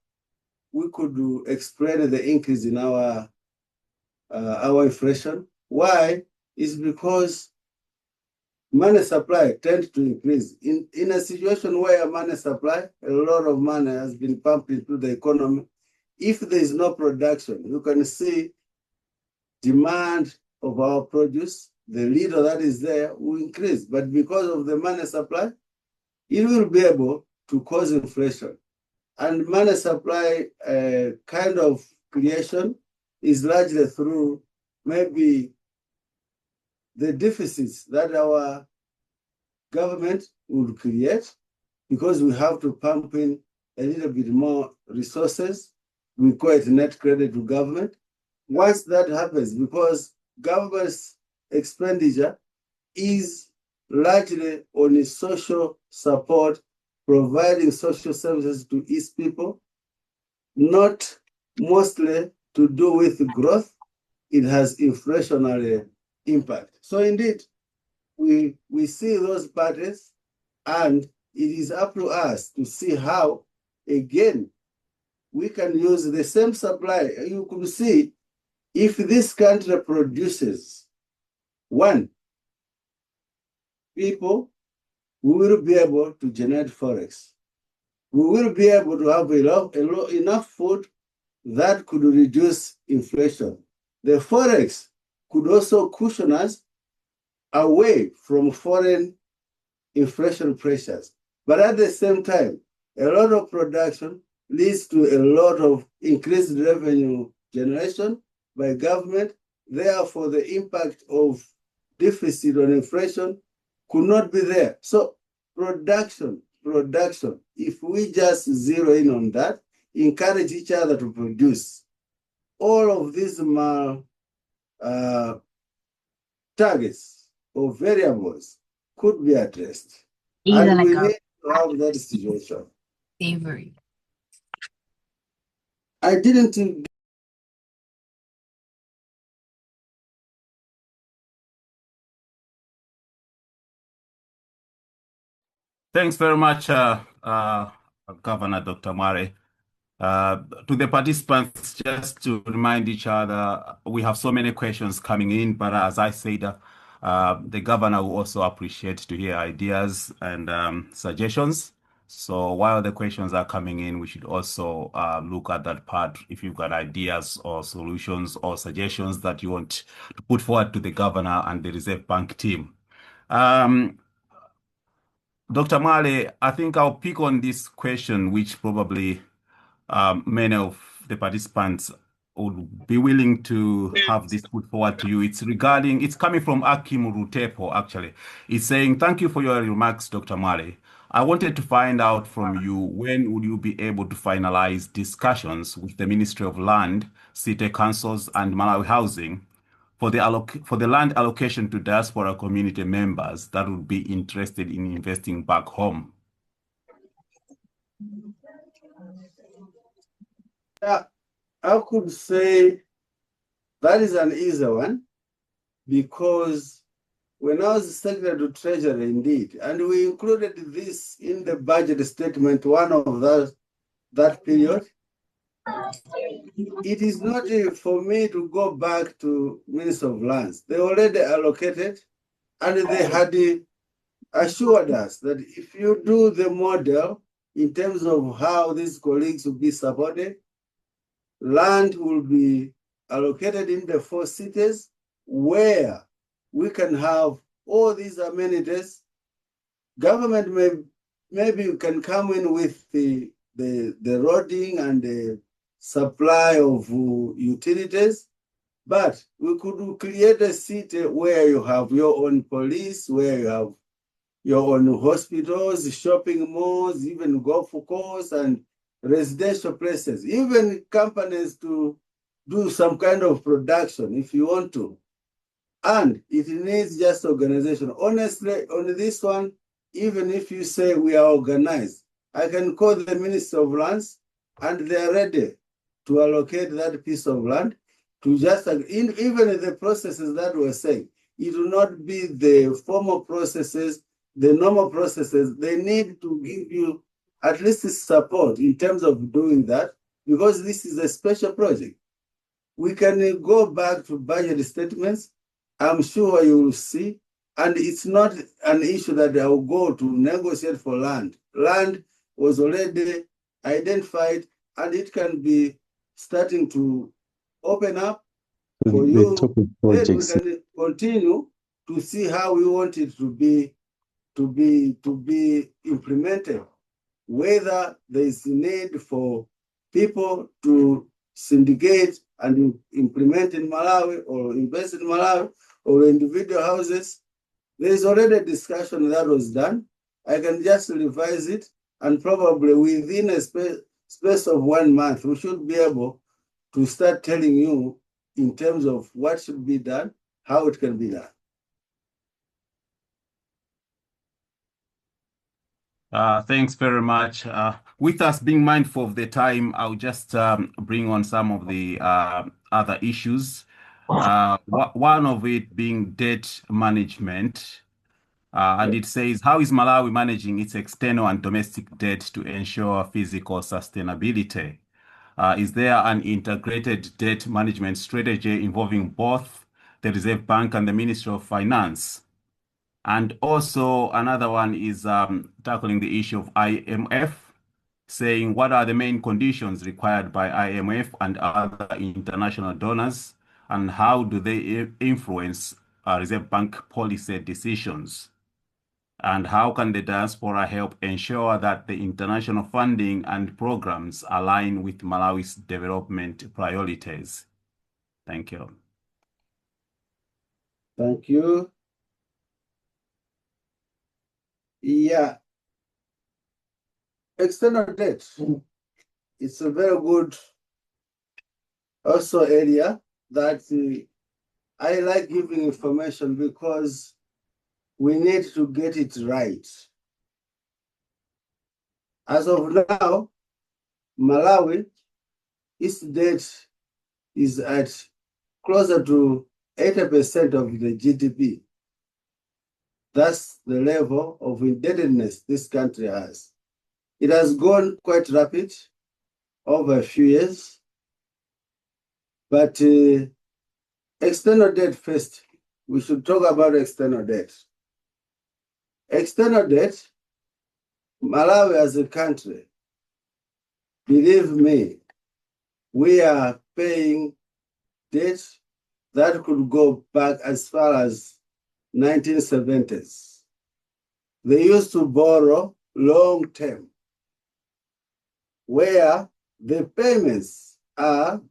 we could explain the increase in our inflation. Why? Is because money supply tends to increase. In a situation where money supply, a lot of money has been pumped into the economy. If there is no production, you can see demand of our produce, the little that is there will increase. But because of the money supply, it will be able to cause inflation. And money supply kind of creation is largely through maybe the deficits that our government would create, because we have to pump in a little bit more resources. We call it net credit to government. Once that happens, because government's expenditure is largely on social support, providing social services to its people, not mostly to do with growth, it has inflationary impact. So indeed, we see those parties, and it is up to us to see how, again, we can use the same supply. You could see if this country produces one, people, we will be able to generate Forex. We will be able to have enough food that could reduce inflation. The Forex could also cushion us away from foreign inflation pressures. But at the same time, a lot of production leads to a lot of increased revenue generation by government. Therefore, the impact of deficit on inflation could not be there. So production, if we just zero in on that, encourage each other to produce, all of these targets or variables could be addressed. And we need to have that situation. Savory. I didn't. Thanks very much, Governor Dr. Mwale. To the participants, just to remind each other, we have so many questions coming in, but as I said, the governor will also appreciate to hear ideas and suggestions. So while the questions are coming in, we should also look at that part. If you've got ideas or solutions or suggestions that you want to put forward to the governor and the Reserve Bank team. Dr. Mwale, I think I'll pick on this question, which probably many of the participants would be willing to have this put forward to you. It's coming from Akim Rutepo, actually. It's saying, thank you for your remarks, Dr. Mwale. I wanted to find out from you, when will you be able to finalize discussions with the Ministry of Land, City Councils, and Malawi Housing for the land allocation to diaspora community members that would be interested in investing back home? Yeah, I could say that is an easy one, because when I was Secretary to Treasury, indeed, and we included this in the budget statement, one of that period, it is not for me to go back to Minister of Lands. They already allocated, and they had assured us that if you do the model in terms of how these colleagues will be supported, land will be allocated in the 4 cities where we can have all these amenities. Government maybe can come in with the roading and the supply of utilities, but we could create a city where you have your own police, where you have your own hospitals, shopping malls, even golf courses and residential places, even companies to do some kind of production if you want to. And it needs just organization. Honestly, on this one, even if you say we are organized, I can call the Minister of Lands and they are ready to allocate that piece of land to just, even the processes that we're saying, it will not be the formal processes, the normal processes. They need to give you at least support in terms of doing that, because this is a special project. We can go back to budget statements. I'm sure you will see, and it's not an issue that I will go to negotiate for land. Land was already identified, and it can be starting to open up for The you, topic then we projects. can continue to see how we want it to be implemented. Whether there is need for people to syndicate and implement in Malawi or invest in Malawi or individual houses. There is already a discussion that was done. I can just revise it, and probably within a space of 1 month, we should be able to start telling you in terms of what should be done, how it can be done. Thanks very much. With us being mindful of the time, I'll just bring on some of the other issues. One of it being debt management. And it says, how is Malawi managing its external and domestic debt to ensure physical sustainability? Is there an integrated debt management strategy involving both the Reserve Bank and the Ministry of Finance? And also another one is tackling the issue of IMF, saying what are the main conditions required by IMF and other international donors, and how do they influence Reserve Bank policy decisions? And how can the diaspora help ensure that the international funding and programs align with Malawi's development priorities? Thank you. Thank you. Yeah. External debt. It's a very good also area that I like giving information because we need to get it right. As of now, Malawi, its debt is at closer to 80% of the GDP. That's the level of indebtedness this country has. It has gone quite rapid over a few years, but external debt first. We should talk about external debt. External debt, Malawi as a country, believe me, we are paying debt that could go back as far as 1970s. They used to borrow long term, where the payments are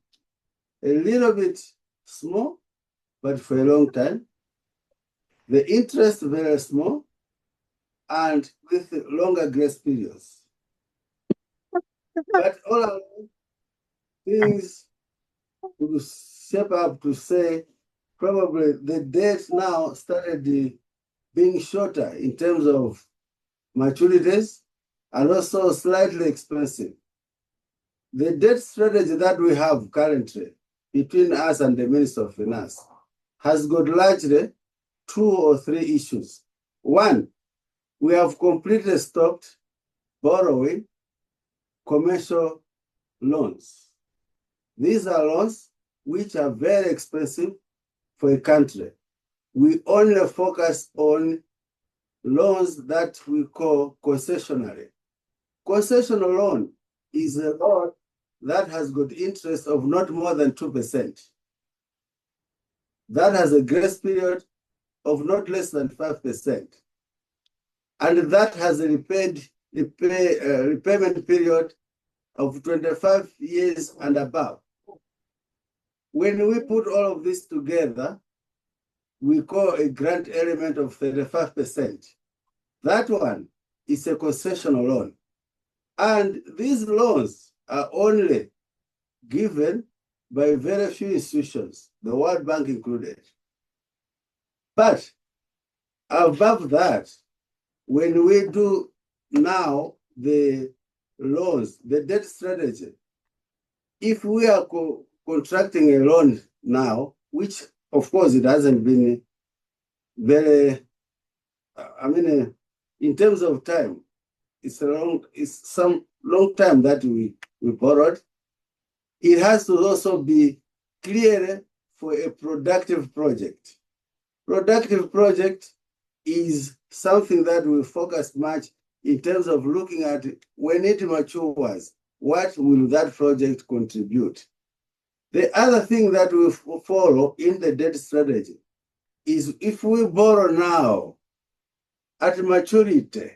a little bit small, but for a long time. The interest very small, and with longer grace periods. But all of things will shape up to say probably the debt now started being shorter in terms of maturities and also slightly expensive. The debt strategy that we have currently between us and the Minister of Finance has got largely 2 or 3 issues. One, we have completely stopped borrowing commercial loans. These are loans which are very expensive for a country. We only focus on loans that we call concessionary. Concessional loan is a loan that has got interest of not more than 2%. That has a grace period of not less than 5%. And that has a repayment period of 25 years and above. When we put all of this together, we call a grant element of 35%. That one is a concessional loan. And these loans are only given by very few institutions, the World Bank included. But above that, when we do now the loans, the debt strategy, if we are contracting a loan now, which of course it hasn't been very, in terms of time, it's some long time that we borrowed. It has to also be clear for a productive project. Productive project is something that we focus much in terms of looking at when it matures, what will that project contribute? The other thing that we follow in the debt strategy is if we borrow now at maturity,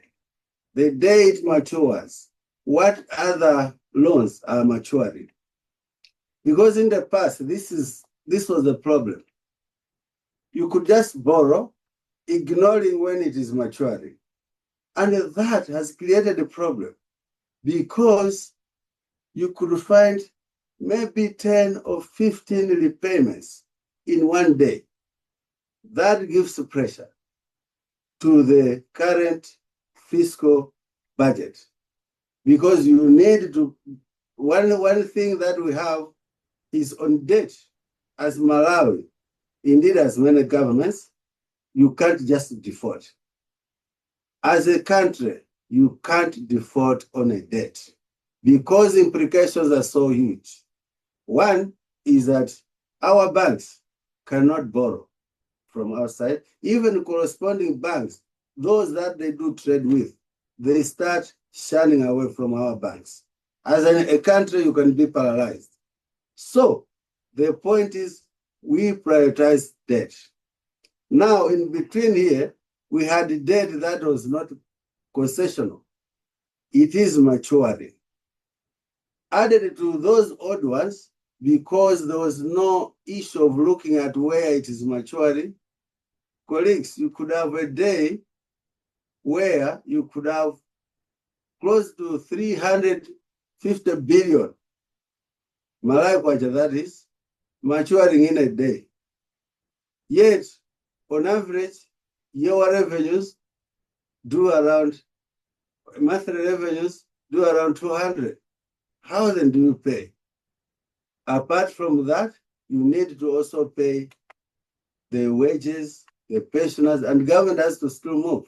the day it matures, what other loans are maturing? Because in the past, this was the problem. You could just borrow, ignoring when it is maturing. And that has created a problem because you could find maybe 10 or 15 repayments in one day. That gives pressure to the current fiscal budget because you need to, one thing that we have is on debt as Malawi, indeed as many governments, you can't just default. As a country, you can't default on a debt because implications are so huge. One is that our banks cannot borrow from outside. Even corresponding banks, those that they do trade with, they start shunning away from our banks. As a country, you can be paralyzed. So the point is we prioritize debt. Now, in between here, we had a debt that was not concessional. It is maturing. Added to those old ones, because there was no issue of looking at where it is maturing, colleagues, you could have a day where you could have close to 350 billion, Malawi, that is, maturing in a day. Yet, on average, your revenues do around, monthly revenues do around 200. How then do you pay? Apart from that, you need to also pay the wages, the pensioners, and government has to still move.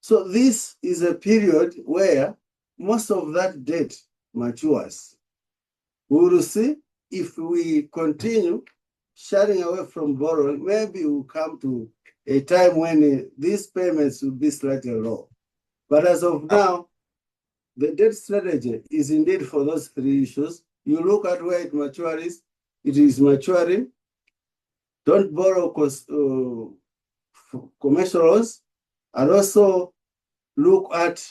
So this is a period where most of that debt matures. We will see if we continue shutting away from borrowing, maybe we'll come to a time when these payments will be slightly low. But as of now, the debt strategy is indeed for those three issues. You look at where it matures, it is maturing. Don't borrow commercial loans, and also look at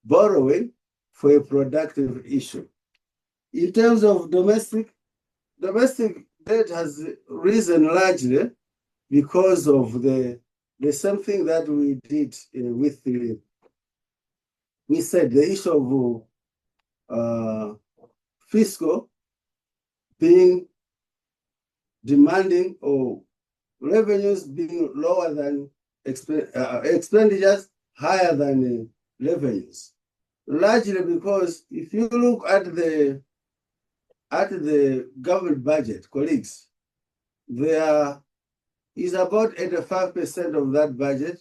borrowing for a productive issue. In terms of domestic debt has risen largely because of the same thing that we did with we said the issue of fiscal being demanding or revenues being lower than expenditures higher than revenues. Largely because if you look at the government budget, colleagues, there is about 85% of that budget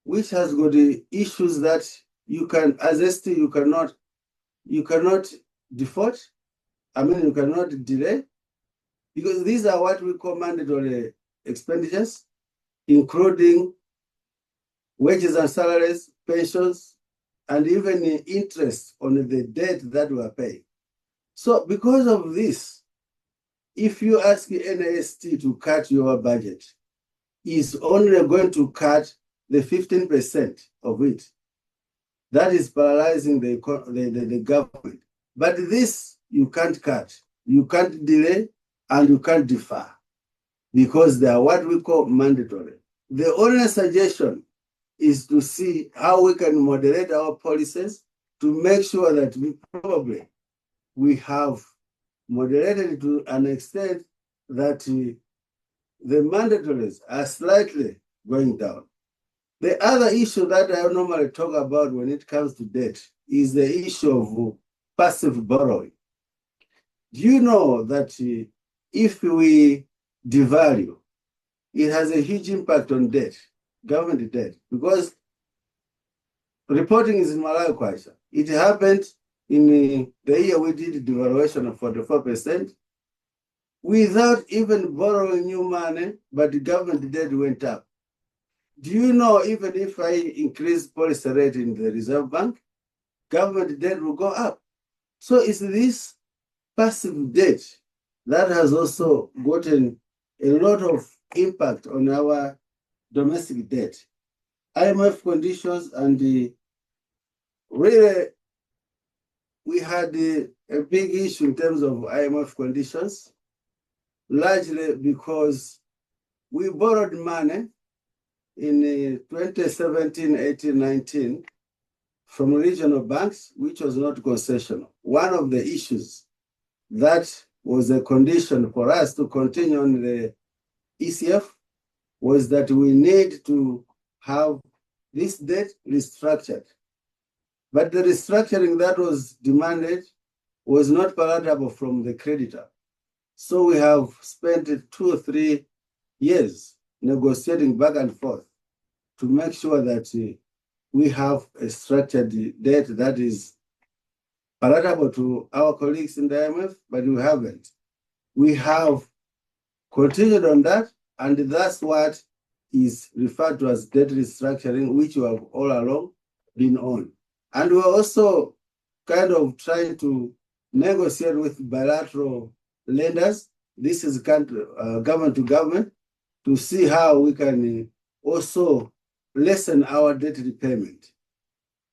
which has got the issues that you can, as ST, you cannot default. I mean, you cannot delay, because these are what we call mandatory expenditures, including wages and salaries, pensions, and even interest on the debt that we are paying. So because of this, if you ask the NAST to cut your budget, it's only going to cut the 15% of it. That is paralyzing the government. But this you can't cut, you can't delay, and you can't defer, because they are what we call mandatory. The only suggestion is to see how we can moderate our policies to make sure that we have moderated to an extent that the mandatories are slightly going down. The other issue that I normally talk about when it comes to debt is the issue of passive borrowing. Do you know that if we devalue, it has a huge impact on debt, government debt, because reporting is in Malawi. It happened in the year we did devaluation of 44%, without even borrowing new money, but the government debt went up. Do you know, even if I increase policy rate in the Reserve Bank, government debt will go up? So it's this passive debt that has also gotten a lot of impact on our domestic debt. IMF conditions and really we had a big issue in terms of IMF conditions, largely because we borrowed money in 2017, 18, 19 from regional banks, which was not concessional. One of the issues that was a condition for us to continue on the ECF was that we need to have this debt restructured. But the restructuring that was demanded was not palatable from the creditor. So we have spent 2 or 3 years negotiating back and forth to make sure that we have a structured debt that is palatable to our colleagues in the IMF, but we haven't. We have continued on that, and that's what is referred to as debt restructuring, which we have all along been on. And we're also kind of trying to negotiate with bilateral lenders. This is government to government, to see how we can also lessen our debt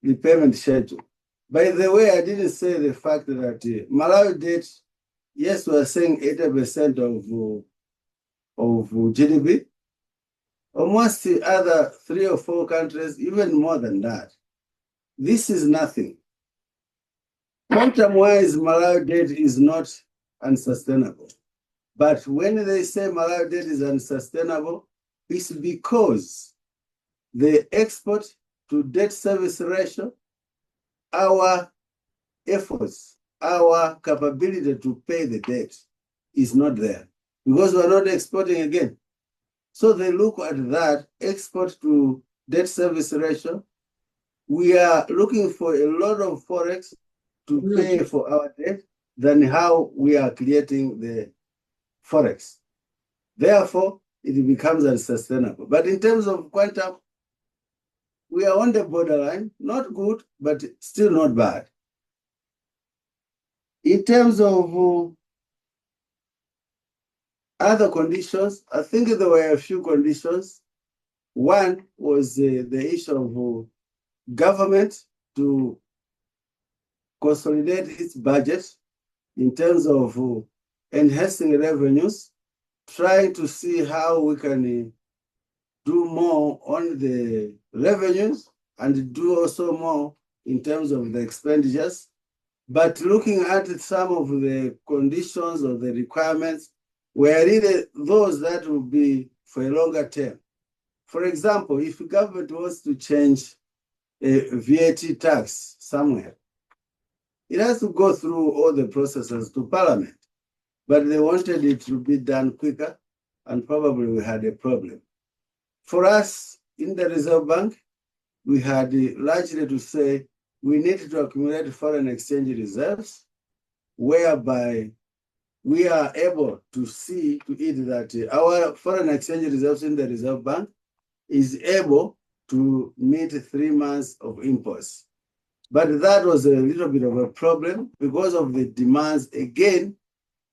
repayment schedule. By the way, I didn't say the fact that Malawi debt, yes, we are saying 80% of GDP. Almost the other 3 or 4 countries, even more than that. This is nothing. Quantum-wise, Malawi debt is not unsustainable. But when they say Malawi debt is unsustainable, it's because the export to debt service ratio, our efforts, our capability to pay the debt is not there because we're not exporting again. So they look at that export to debt service ratio. We are looking for a lot of Forex to pay for our debt than how we are creating the Forex. Therefore, it becomes unsustainable. But in terms of quantum, we are on the borderline, not good, but still not bad. In terms of other conditions, I think there were a few conditions. One was the issue of government to consolidate its budget in terms of enhancing revenues, trying to see how we can do more on the revenues and do also more in terms of the expenditures. But looking at some of the conditions or the requirements were really those that will be for a longer term. For example, if the government wants to change a VAT tax somewhere, it has to go through all the processes to Parliament. But they wanted it to be done quicker, and probably we had a problem. For us in the Reserve Bank, we had largely to say we need to accumulate foreign exchange reserves, whereby we are able to see to it that our foreign exchange reserves in the Reserve Bank is able to meet 3 months of imports. But that was a little bit of a problem because of the demands, again,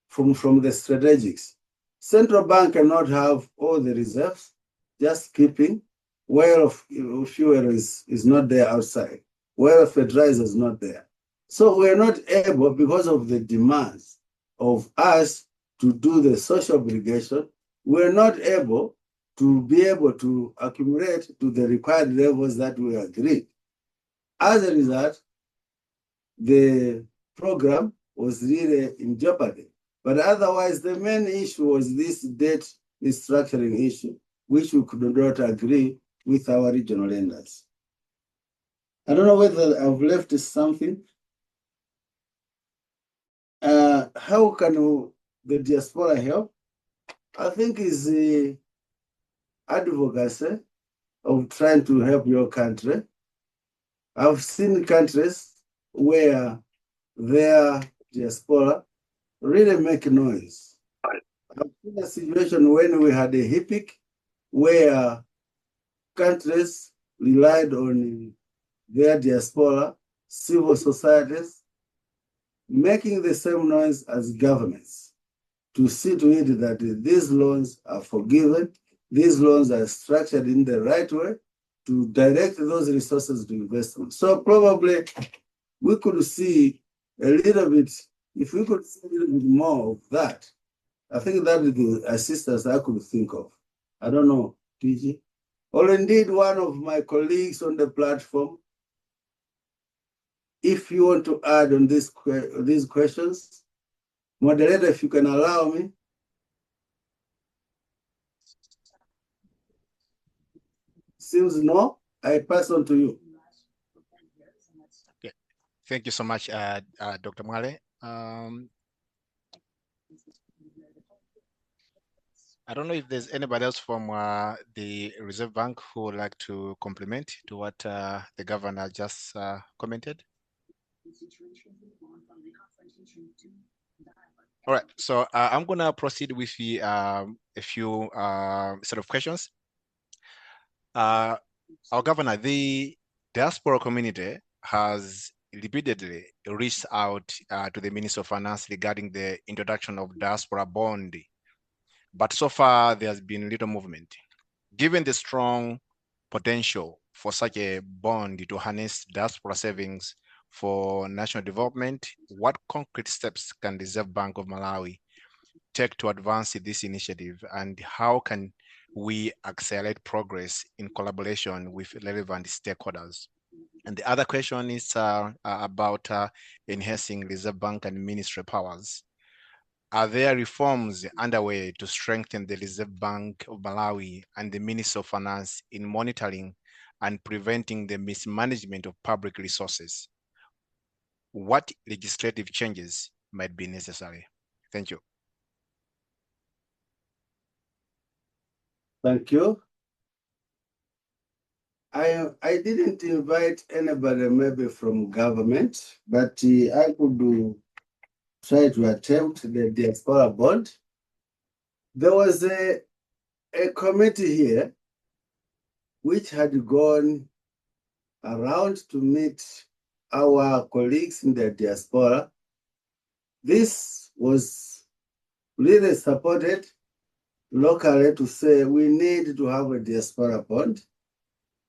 from the strategics. Central bank cannot have all the reserves, just keeping, where of fuel is not there outside, where fertilizer is not there. So we're not able, because of the demands of us to do the social obligation, we're not able to be able to accumulate to the required levels that we agreed. As a result, the program was really in jeopardy. But otherwise, the main issue was this debt restructuring issue, which we could not agree with our regional lenders. I don't know whether I've left something. How can the diaspora help? I think is the advocacy of trying to help your country. I've seen countries where their diaspora really make noise. I've seen a situation when we had a HIPIC where countries relied on their diaspora, civil societies, making the same noise as governments. to see to it that these loans are forgiven, these loans are structured in the right way to direct those resources to investment. So probably we could see a little bit, if we could see a little bit more of that, I think that is the assistance I could think of. I don't know, TG. Or indeed one of my colleagues on the platform, if you want to add on these questions, moderator, if you can allow me. Seems no, I pass on to you. Okay. Thank you so much, Dr. Mwale. I don't know if there's anybody else from the Reserve Bank who would like to complement to what the governor just commented. All right, so I'm gonna proceed with a few set of questions. Our governor, the diaspora community has repeatedly reached out to the Minister of Finance regarding the introduction of diaspora bond, but so far there has been little movement. Given the strong potential for such a bond to harness diaspora savings for national development, what concrete steps can the Reserve Bank of Malawi take to advance this initiative, and how can we accelerate progress in collaboration with relevant stakeholders? And the other question is about enhancing Reserve Bank and ministry powers. Are there reforms underway to strengthen the Reserve Bank of Malawi and the Ministry of Finance in monitoring and preventing the mismanagement of public resources? What legislative changes might be necessary? Thank you. Thank you. I didn't invite anybody maybe from government, but I could try to attempt the diaspora bond. There was a committee here which had gone around to meet our colleagues in the diaspora. This was really supported locally to say we need to have a diaspora bond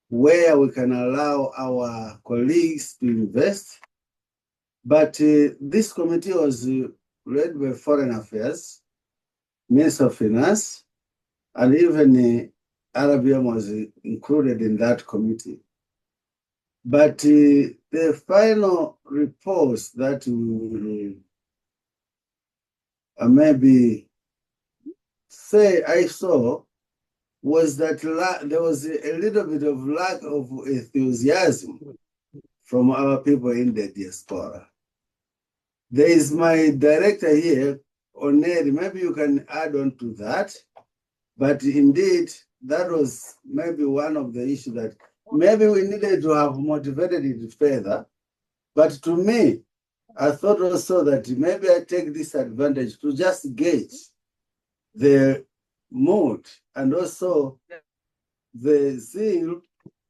where we can allow our colleagues to invest. But this committee was led by Foreign Affairs, Minister of Finance, and even RBM was included in that committee. But the final reports that we maybe say I saw was that there was a little bit of lack of enthusiasm from our people in the diaspora. There is my director here, Oneri, maybe you can add on to that. But indeed, that was maybe one of the issues that maybe we needed to have motivated it further. But to me, I thought also that maybe I take this advantage to just gauge the mood and also the zeal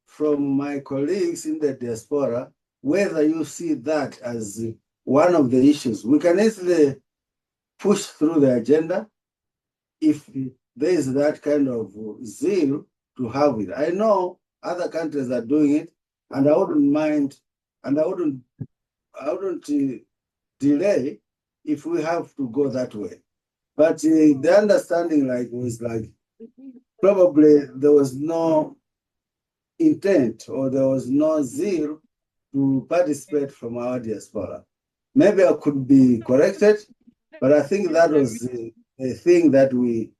from my colleagues in the diaspora, whether you see that as one of the issues. We can easily push through the agenda if there is that kind of zeal to have it. I know other countries are doing it, and I wouldn't mind, and I wouldn't delay if we have to go that way. But the understanding was probably there was no intent or there was no zeal to participate from our diaspora. Maybe I could be corrected, but I think that was a thing that we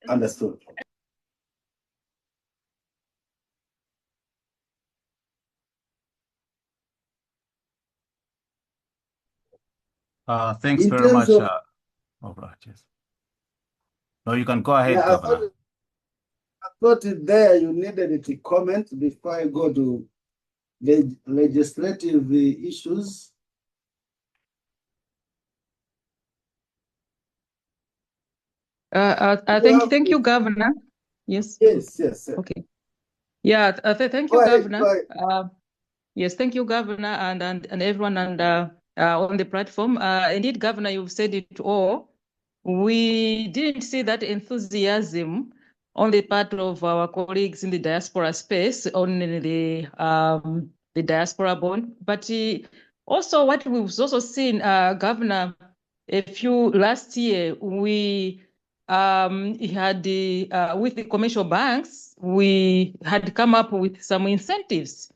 understood. Thanks In very much. terms of- All right, yes. No, you can go ahead, Yeah, Governor. I thought there you needed to comment before I go to the legislative issues. Thank you, Governor. Yes. Yes. Okay. Yeah, thank you, Governor. Yes, thank you, Governor, and everyone on the platform. Indeed, Governor, you've said it all. we didn't see that enthusiasm on the part of our colleagues in the diaspora space on the diaspora bond. But also what we've also seen, Governor, last year, we had with the commercial banks, we had come up with some incentives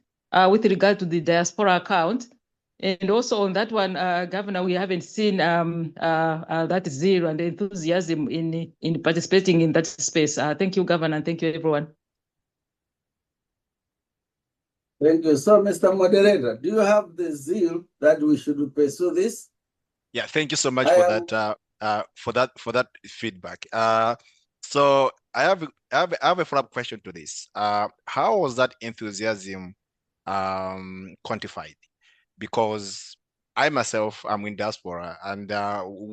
with regard to the diaspora account. And also on that one, Governor, we haven't seen that zeal and enthusiasm in participating in that space. Thank you, Governor, and thank you, everyone. Thank you. So, Mr. Moderator, do you have the zeal that we should pursue this? Yeah, thank you so much for that feedback. So I have a follow-up question to this. How was that enthusiasm quantified? Because I myself am in diaspora, and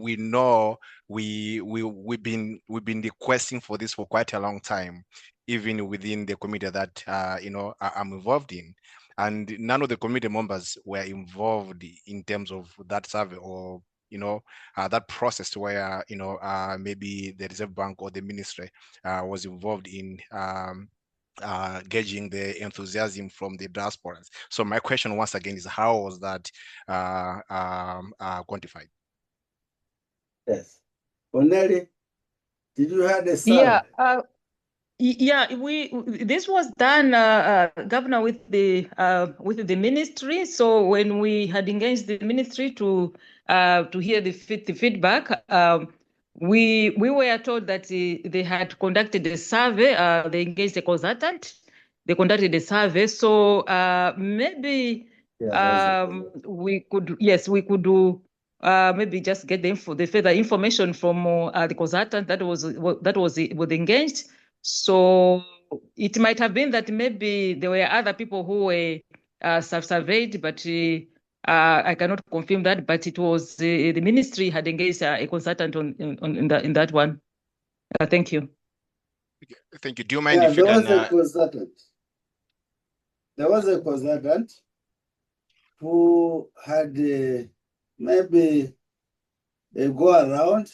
we know we've been requesting for this for quite a long time, even within the committee that I'm involved in, and none of the committee members were involved in terms of that survey or that process where maybe the Reserve Bank or the ministry was involved in gauging the enthusiasm from the diasporans. So my question once again is, how was that quantified? Yes. Oneli, did you have the survey? Yeah, this was done, Governor, with the ministry. So when we had engaged the ministry to hear the feedback, we were told that they had conducted a survey. They engaged a consultant. They conducted a survey. So maybe we could do. Maybe just get the further information from the consultant that was engaged. So it might have been that maybe there were other people who were surveyed, but I cannot confirm that. But it was the ministry had engaged a consultant in that one. Thank you. Thank you. Do you mind if you can? There was a consultant who had maybe a go around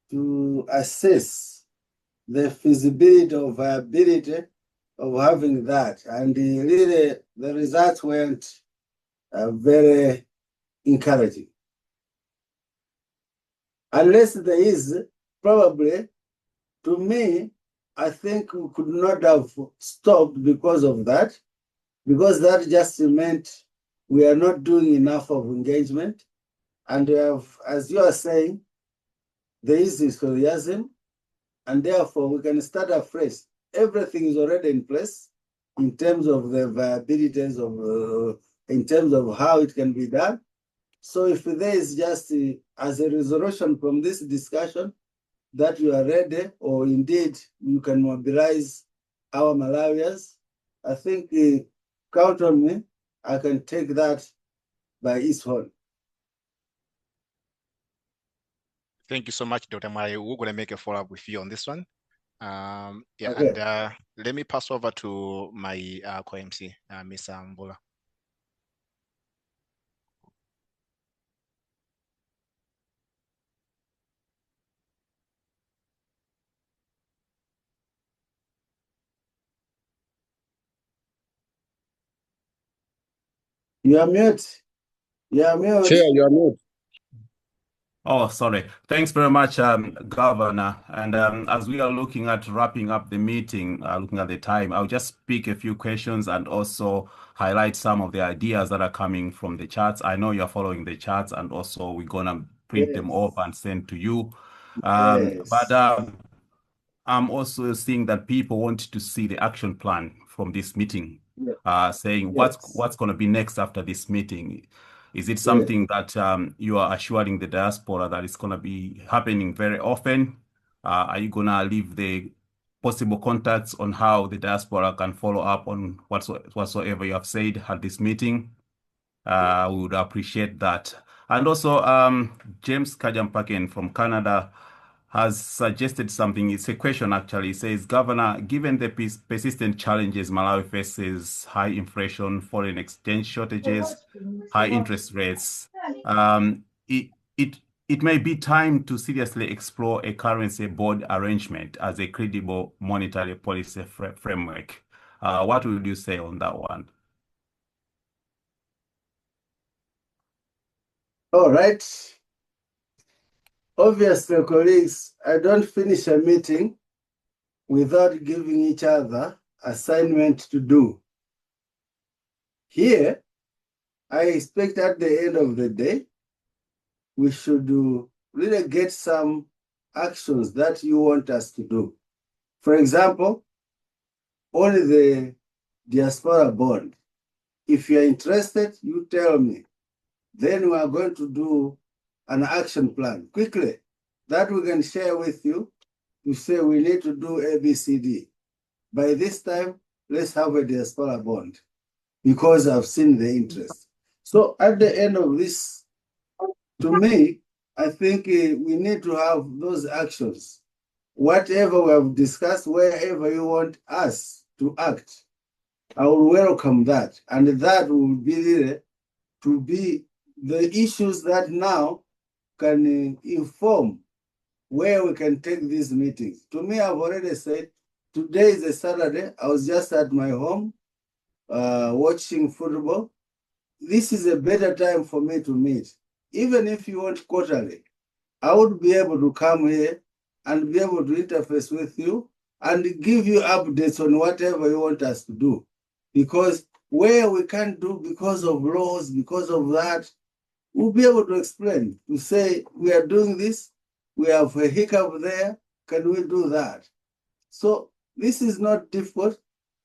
to assess the feasibility or viability of having that. And really, the results weren't very encouraging. Unless there is, probably, to me, I think we could not have stopped because of that, because that just meant we are not doing enough of engagement. And as you are saying, there is enthusiasm, and therefore we can start afresh. Everything is already in place in terms of the viabilities of, in terms of how it can be done. So if there is just as a resolution from this discussion that you are ready, or indeed you can mobilize our Malawians, I think count on me. I can take that by its horn. Thank you so much, Dr. Mwale. We're going to make a follow-up with you on this one. Okay. And let me pass over to my co-MC, Ms. Mbola. You are mute. You are mute. Chair, you are mute. Oh, sorry. Thanks very much, Governor. And as we are looking at wrapping up the meeting, looking at the time, I'll just speak a few questions and also highlight some of the ideas that are coming from the charts. I know you're following the charts, and also we're going to print them off and send to you. But I'm also seeing that people want to see the action plan from this meeting, saying what's going to be next after this meeting. Is it something that you are assuring the diaspora that it's going to be happening very often? Are you going to leave the possible contacts on how the diaspora can follow up on whatsoever you have said at this meeting? We would appreciate that. And also, James Kajampaken from Canada has suggested something. It's a question, actually. It says, Governor, given the persistent challenges Malawi faces, high inflation, foreign exchange shortages, high interest rates, it may be time to seriously explore a currency board arrangement as a credible monetary policy framework. What would you say on that one? All right. Obviously, colleagues, I don't finish a meeting without giving each other assignment to do. Here, I expect at the end of the day, we should really get some actions that you want us to do. For example, only the diaspora bond. If you're interested, you tell me. Then we are going to do an action plan quickly that we can share with you to say we need to do ABCD. By this time, let's have a diaspora bond because I've seen the interest. So at the end of this, to me, I think we need to have those actions. Whatever we have discussed, wherever you want us to act, I will welcome that. And that will be there to be the issues that now can inform where we can take these meetings. To me, I've already said, today is a Saturday. I was just at my home watching football. This is a better time for me to meet. Even if you want quarterly, I would be able to come here and be able to interface with you and give you updates on whatever you want us to do. Because where we can't do because of laws, because of that, we'll be able to explain, to say, we are doing this, we have a hiccup there, can we do that? So this is not difficult.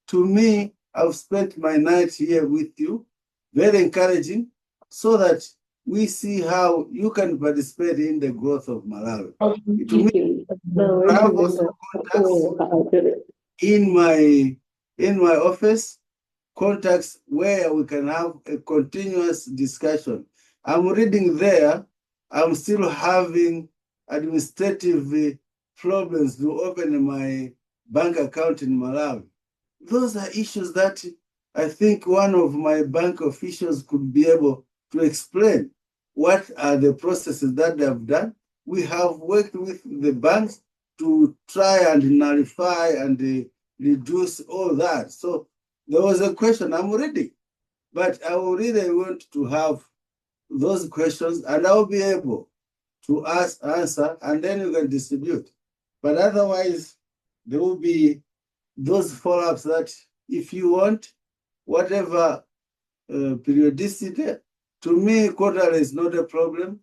To me, I've spent my night here with you, very encouraging, so that we see how you can participate in the growth of Malawi. To me, I have also contacts in my office, contacts where we can have a continuous discussion. I'm reading there, I'm still having administrative problems to open my bank account in Malawi. Those are issues that I think one of my bank officials could be able to explain. What are the processes that they have done? We have worked with the banks to try and nullify and reduce all that. So there was a question I'm reading, but I will really want to have those questions and I'll be able to answer, and then you can distribute. But otherwise, there will be those follow-ups that if you want, whatever periodicity, to me, quarterly is not a problem.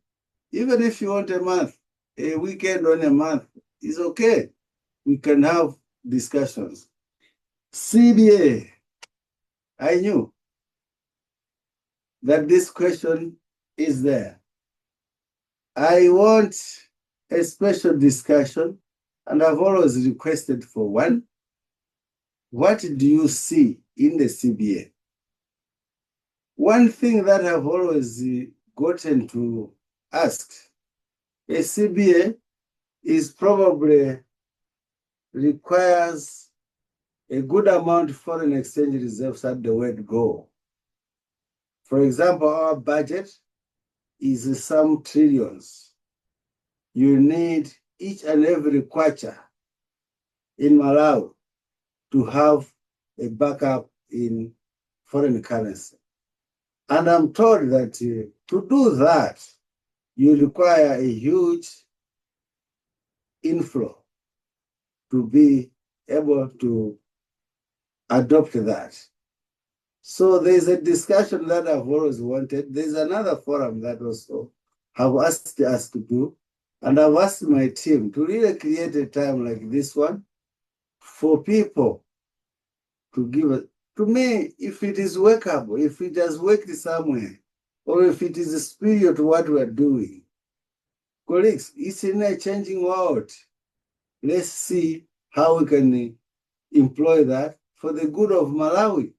Even if you want a month, a weekend on a month is okay. We can have discussions. CBA, I knew that this question is there. I want a special discussion, and I've always requested for one. What do you see in the CBA? One thing that I've always gotten to ask, a CBA is probably requires a good amount of foreign exchange reserves at the word go. For example, our budget is some trillions. You need each and every kwacha in Malawi to have a backup in foreign currency. And I'm told that to do that, you require a huge inflow to be able to adopt that. So there's a discussion that I've always wanted. There's another forum that also have asked us to do, and I've asked my team to really create a time like this one for people to give it. To me, if it is workable, if it has worked somewhere, or if it is superior to what we're doing, colleagues, it's in a changing world. Let's see how we can employ that for the good of Malawi.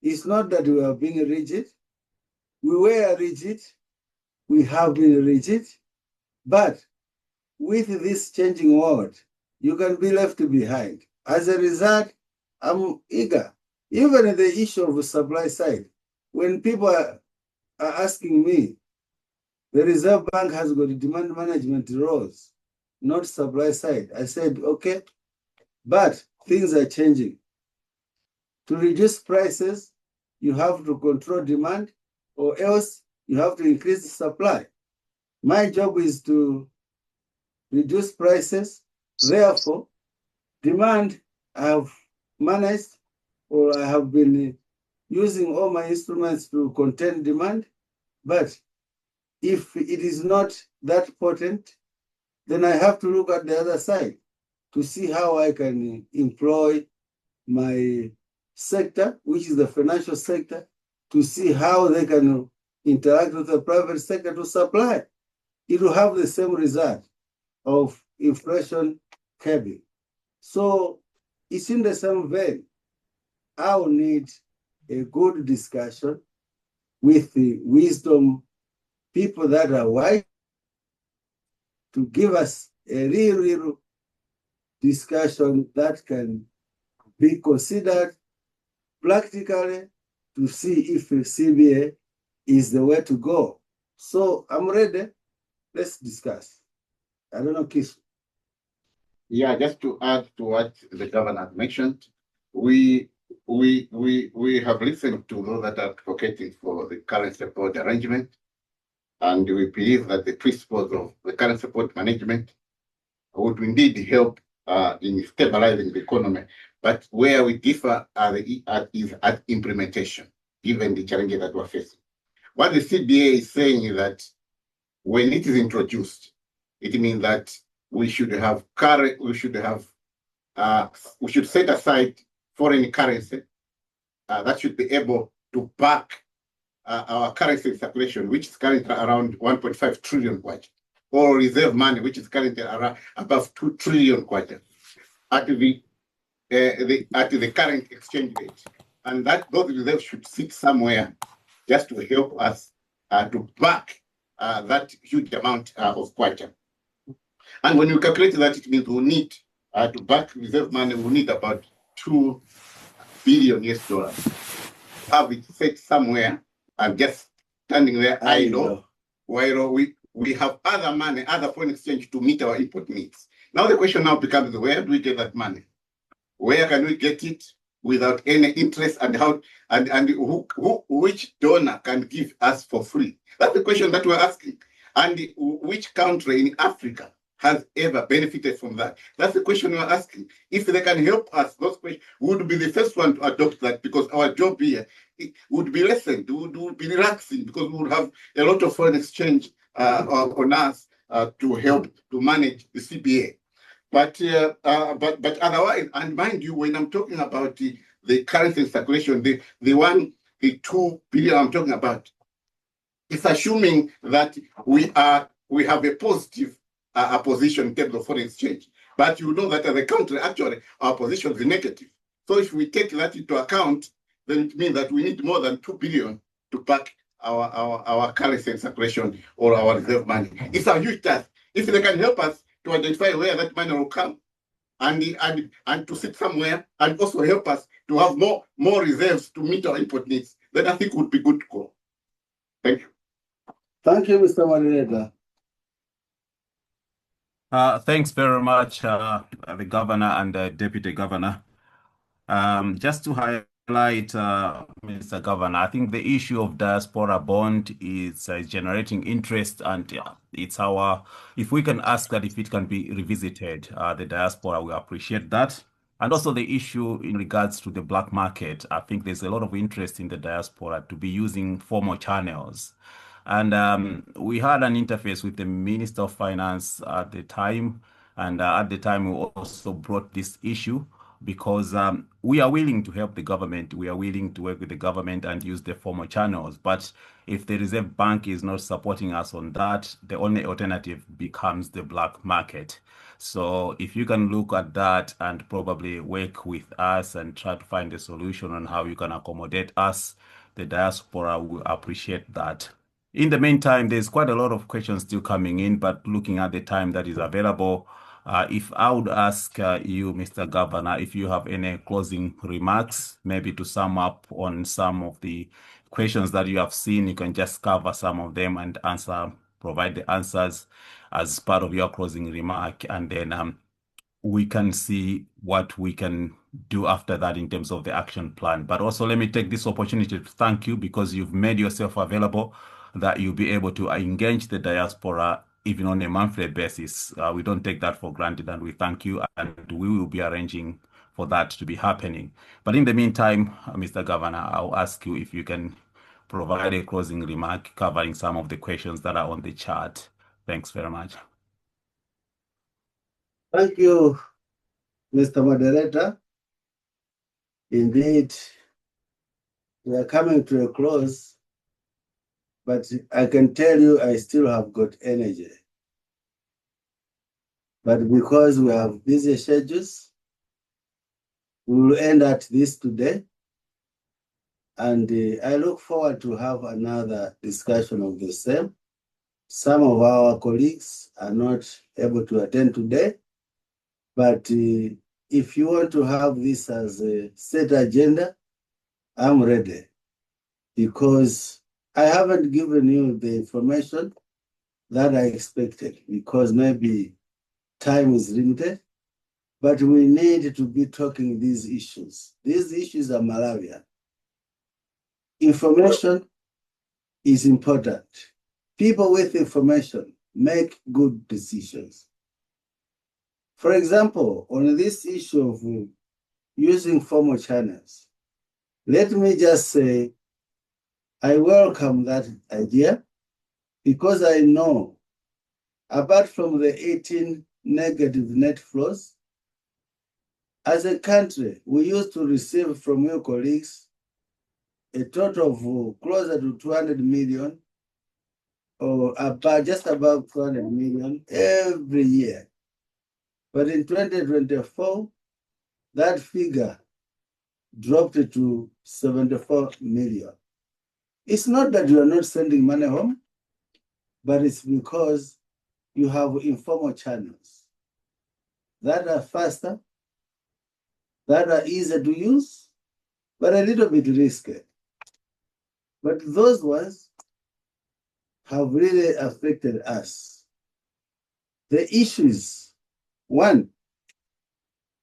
It's not that we are being rigid. We were rigid. We have been rigid. But with this changing world, you can be left behind. As a result, I'm eager. Even the issue of the supply side, when people are asking me, the Reserve Bank has got demand management roles, not supply side. I said, okay, but things are changing. To reduce prices, you have to control demand, or else you have to increase the supply. My job is to reduce prices. Therefore, demand I have managed, or I have been using all my instruments to contain demand. But if it is not that potent, then I have to look at the other side to see how I can employ my sector, which is the financial sector, to see how they can interact with the private sector to supply. It will have the same result of inflation curbing. So it's in the same vein. I will need a good discussion with the wisdom people that are wise to give us a real discussion that can be considered practically to see if CBA is the way to go. So I'm ready. Let's discuss. I don't know, Kish. Yeah, just to add to what the governor mentioned, we have listened to those that are advocating for the current support arrangement, and we believe that the principles of the current support management would indeed help in stabilizing the economy. But where we differ is at implementation, given the challenges that we're facing. What the CBA is saying is that when it is introduced, it means that we should set aside foreign currency that should be able to back our currency circulation, which is currently around 1.5 trillion kwacha, or reserve money, which is currently around above 2 trillion kwacha at the current exchange rate, and that those reserves should sit somewhere just to help us to back that huge amount of kwacha. And when you calculate that, it means we need to back reserve money, we need about $2 billion. Have it set somewhere and just standing there idle, while we have other money, other foreign exchange to meet our import needs. Now the question now becomes, where do we get that money? Where can we get it without any interest, and how and which donor can give us for free? That's the question that we're asking. And which country in Africa has ever benefited from that? That's the question we're asking. If they can help us, those questions, we would be the first one to adopt that, because our job here would be lessened, would be relaxing, because we would have a lot of foreign exchange on us to help to manage the CBA. But otherwise, and mind you, when I'm talking about the currency circulation, the 2 billion I'm talking about, it's assuming that we have a positive position in terms of foreign exchange. But you know that as a country, actually, our position is negative. So if we take that into account, then it means that we need more than 2 billion to back our currency circulation or our reserve money. It's a huge task. If they can help us to identify where that money will come and to sit somewhere, and also help us to have more reserves to meet our import needs, then I think would be good to go. Thank you. Thank you, Mr. Moderator. Thanks very much, the governor and the deputy governor. Just to highlight, Mr. Governor, I think the issue of diaspora bond is generating interest, and it's if we can ask that if it can be revisited, the diaspora will appreciate that. And also the issue in regards to the black market, I think there's a lot of interest in the diaspora to be using formal channels. And we had an interface with the Minister of Finance at the time, and at the time we also brought this issue, because we are willing to help the government, we are willing to work with the government and use the formal channels. But if the Reserve Bank is not supporting us on that, the only alternative becomes the black market. So if you can look at that and probably work with us and try to find a solution on how you can accommodate us, the diaspora will appreciate that. In the meantime, there's quite a lot of questions still coming in, but looking at the time that is available, if I would ask you, Mr. Governor, if you have any closing remarks, maybe to sum up on some of the questions that you have seen, you can just cover some of them and answer provide the answers as part of your closing remark, and then we can see what we can do after that in terms of the action plan. But also let me take this opportunity to thank you, because you've made yourself available, that you'll be able to engage the diaspora even on a monthly basis. We don't take that for granted, and we thank you, and we will be arranging for that to be happening. But in the meantime, Mr. Governor, I'll ask you if you can provide a closing remark covering some of the questions that are on the chart. Thanks very much. Thank you, Mr. Moderator. Indeed, we are coming to a close, but I can tell you I still have got energy. But because we have busy schedules, we will end at this today. And I look forward to have another discussion of the same. Some of our colleagues are not able to attend today, but if you want to have this as a set agenda, I'm ready, because I haven't given you the information that I expected, because maybe time is limited, but we need to be talking these issues. These issues are Malawian. Information is important. People with information make good decisions. For example, on this issue of using formal channels, let me just say, I welcome that idea, because I know, apart from the 18 negative net flows, as a country, we used to receive from your colleagues a total of closer to 200 million, or about just above 200 million every year. But in 2024, that figure dropped to 74 million. It's not that you are not sending money home, but it's because you have informal channels that are faster, that are easier to use, but a little bit risky. But those ones have really affected us. The issue is, one,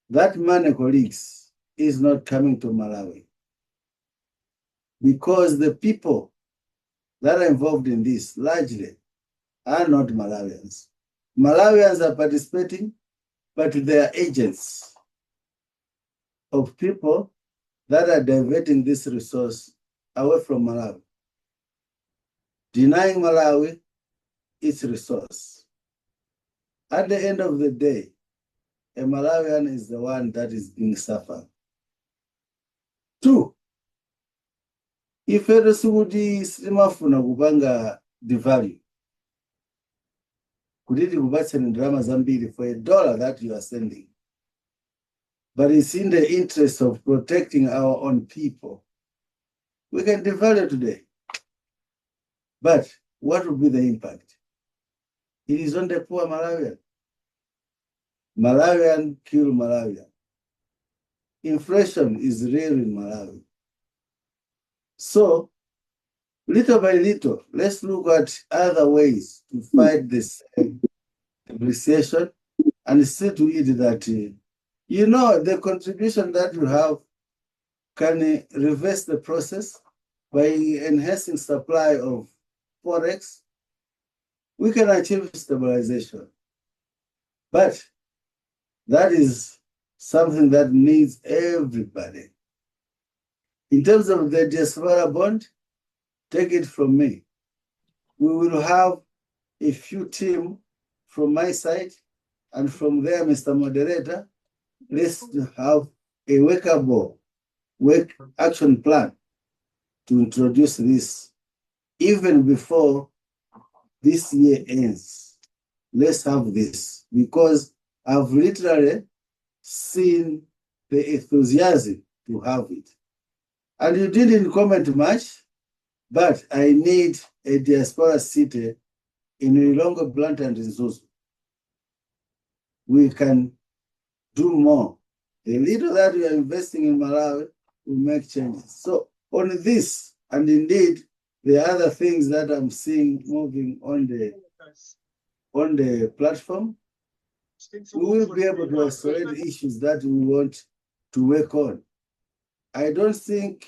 that money, colleagues, is not coming to Malawi, because the people that are involved in this largely are not Malawians. Malawians are participating, but they are agents of people that are diverting this resource away from Malawi, denying Malawi its resource. At the end of the day, a Malawian is the one that is being suffered. Two, if Eresudi simafuna kupanga devalue, kudidi kubatseni drama zambiri for $1 that you are sending, but it's in the interest of protecting our own people, we can devalue today. But what will be the impact? It is on the poor Malawian. Malawian kill Malawian. Inflation is real in Malawi. So, little by little, let's look at other ways to fight this depreciation, and see to it that, you know, the contribution that you have can reverse the process by enhancing supply of Forex. We can achieve stabilization. But that is something that needs everybody. In terms of the Diaspora bond, take it from me. We will have a few team from my side, and from there, Mr. Moderator, let's have a workable action plan to introduce this even before this year ends. Let's have this, because I've literally seen the enthusiasm to have it. And you didn't comment much, but I need a diaspora city in Ilongo, Blantyre, and Zuzu. We can do more. The little that we are investing in Malawi will make changes. So on this, and indeed, the other things that I'm seeing moving on the platform, we will be able to isolate issues that we want to work on. I don't think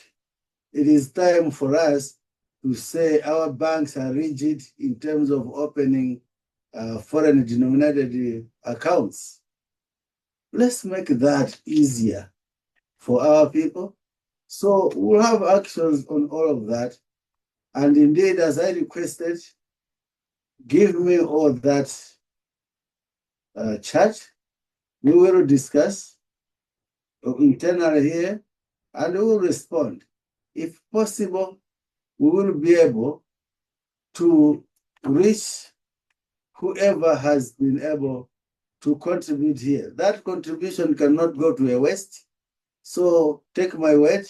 it is time for us to say our banks are rigid in terms of opening foreign denominated accounts. Let's make that easier for our people. So we'll have actions on all of that. And indeed, as I requested, give me all that chart. We will discuss internally here and we will respond. If possible, we will be able to reach whoever has been able to contribute here. That contribution cannot go to a waste. So take my word,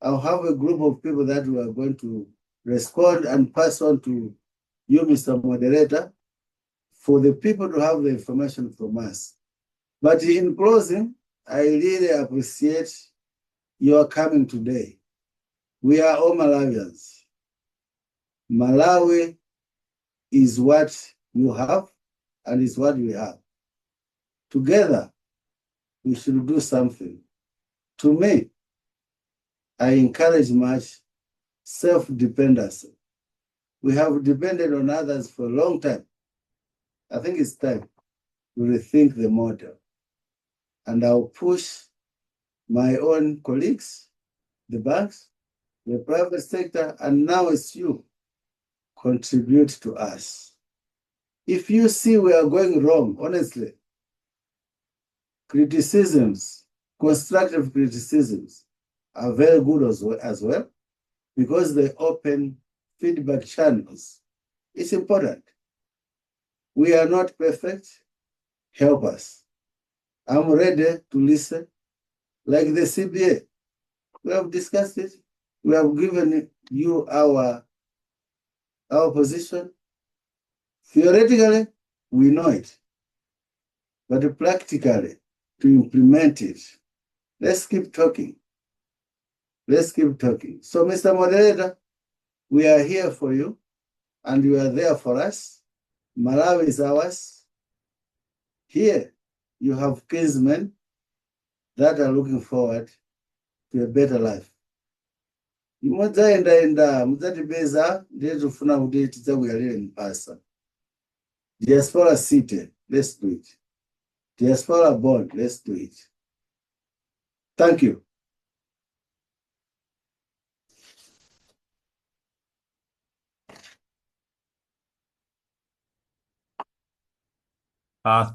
I'll have a group of people that we are going to respond and pass on to you, Mr. Moderator, for the people to have the information from us. But in closing, I really appreciate your coming today. We are all Malawians. Malawi is what you have and is what we have. Together, we should do something. To me, I encourage much self-dependency. We have depended on others for a long time. I think it's time to rethink the model. And I'll push my own colleagues, the banks, the private sector, and now it's you, contribute to us. If you see we are going wrong, honestly, criticisms, constructive criticisms are very good as well because they open feedback channels. It's important. We are not perfect. Help us. I'm ready to listen. Like the CBA, we have discussed it. We have given you our position. Theoretically, we know it. But practically, to implement it, let's keep talking. Let's keep talking. So, Mr. Moderator, we are here for you, and you are there for us. Malawi is ours. Here, you have kinsmen that are looking forward to a better life. Mudzatipeza ndiye tofuna kuti tidzakuyalire mpasa. Diaspora city, let's do it. Diaspora bond, let's do it. Thank you.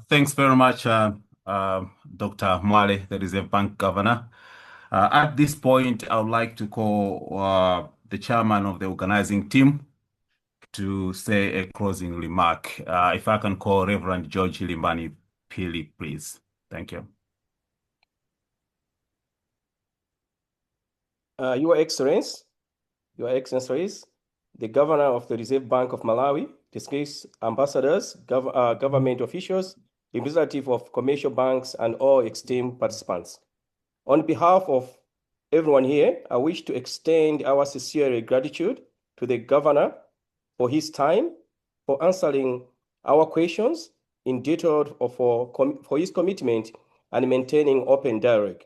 Thanks very much, Dr. Mwale, the Reserve Bank Governor. At this point, I would like to call the chairman of the organizing team to say a closing remark. If I can call Reverend George Limbani Pili, please. Thank you. Your Excellencies, the Governor of the Reserve Bank of Malawi, distinguished ambassadors, government officials, representatives of commercial banks, and all esteemed participants. On behalf of everyone here, I wish to extend our sincere gratitude to the Governor for his time, for answering our questions in detail, for his commitment and maintaining open dialogue,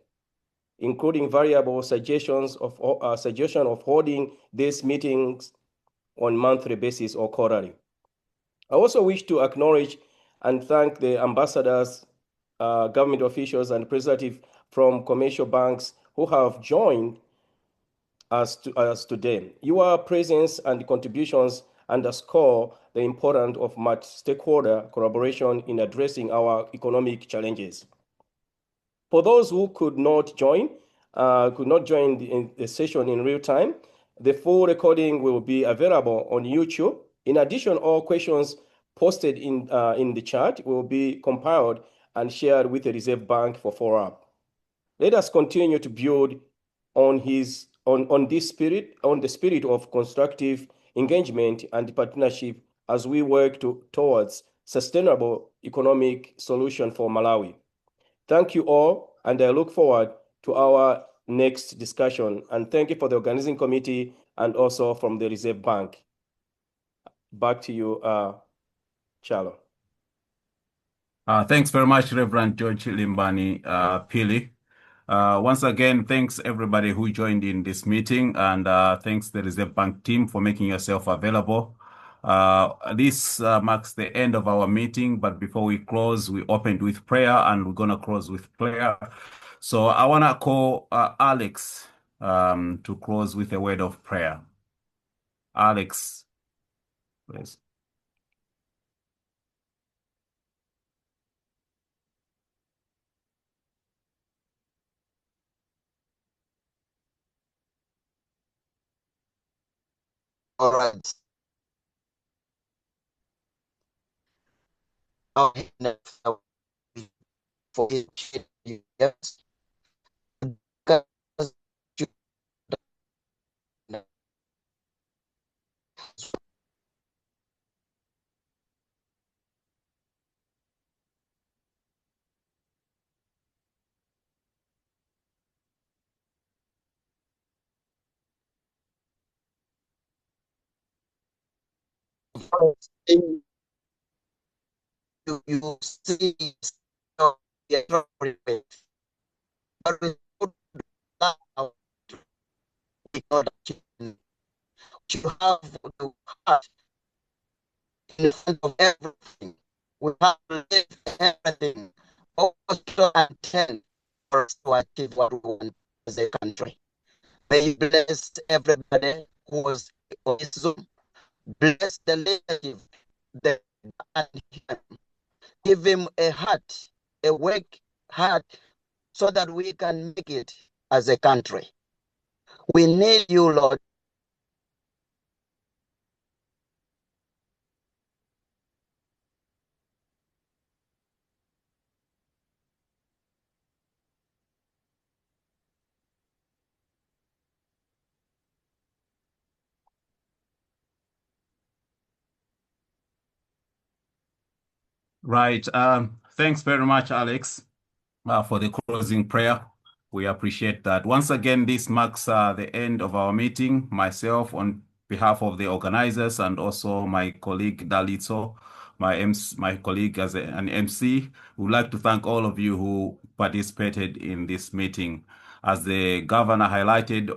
including variable suggestions of holding these meetings on monthly basis or quarterly. I also wish to acknowledge and thank the ambassadors, government officials, and representatives from commercial banks who have joined us today. Your presence and contributions underscore the importance of much stakeholder collaboration in addressing our economic challenges. For those who could not join the session in real time, the full recording will be available on YouTube. In addition, all questions posted in the chat will be compiled and shared with the Reserve Bank for follow-up. Let us continue to build on the spirit of constructive engagement and partnership as we work towards sustainable economic solution for Malawi. Thank you all, and I look forward to our next discussion. And thank you for the organizing committee and also from the Reserve Bank. Back to you, Chalo. Thanks very much, Reverend George Limbani Pili. Once again, thanks everybody who joined in this meeting, and thanks the Reserve Bank team for making yourself available. This marks the end of our meeting, but before we close, we opened with prayer, and we're going to close with prayer. So I want to call Alex to close with a word of prayer. Alex, please. All right. For each yes. You see the appropriate, but we put down you have to have in front of everything. We have to live everything. Also intend for us to achieve what we want as a country. May you bless everybody who was on Zoom. Bless the leadership, give him a heart, a work heart, so that we can make it as a country. We need you, Lord. Right. Thanks very much, Alex, for the closing prayer. We appreciate that. Once again, this marks the end of our meeting. Myself, on behalf of the organizers, and also my colleague Dalitso, my colleague as an MC, would like to thank all of you who participated in this meeting. As the governor highlighted,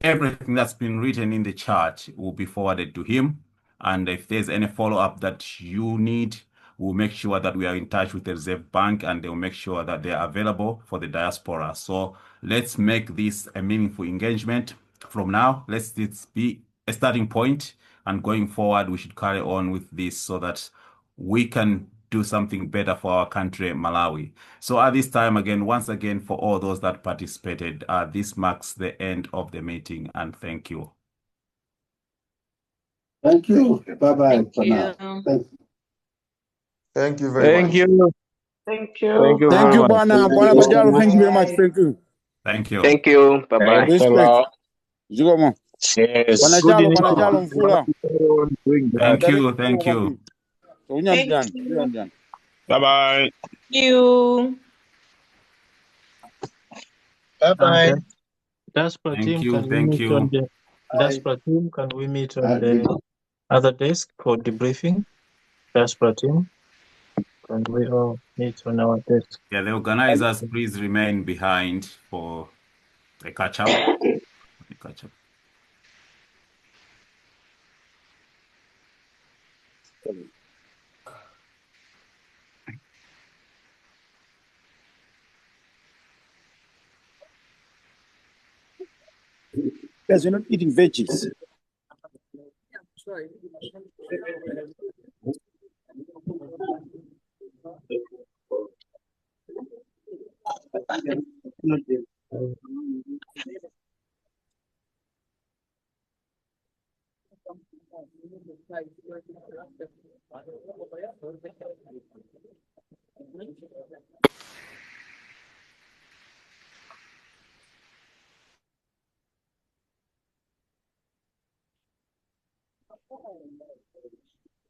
everything that's been written in the chart will be forwarded to him. And if there's any follow-up that you need, we'll make sure that we are in touch with the Reserve Bank, and they'll make sure that they are available for the diaspora. So let's make this a meaningful engagement. From now, let's this be a starting point, and going forward, we should carry on with this so that we can do something better for our country, Malawi. So at this time, again, once again, for all those that participated, this marks the end of the meeting, and thank you. Thank you. Bye-bye. Thank you. Thank you. Thank you very much. Thank you. Thank you. Thank you Thank very you, much. Bwana Bajalo. Thank you very much. Thank you. Thank you. Thank you. Bye-bye. Thanks a Respect. lot. Zikomo. Yes. Bwana Good Jalo, enough. Bwana Jalo Mfula. Thank you. Thank you. Thank you. Bye-bye. Thank you. Bye-bye. Diaspora team, can we meet on the Diaspora team, can we meet on the other desk for debriefing? Diaspora team, can we all meet on our desk? Yeah, the organizers, please remain behind for the catch-up. Guys, you're not eating veggies.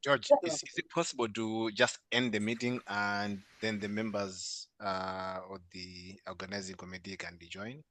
George, is it possible to just end the meeting and then the members of the organizing committee can be joined?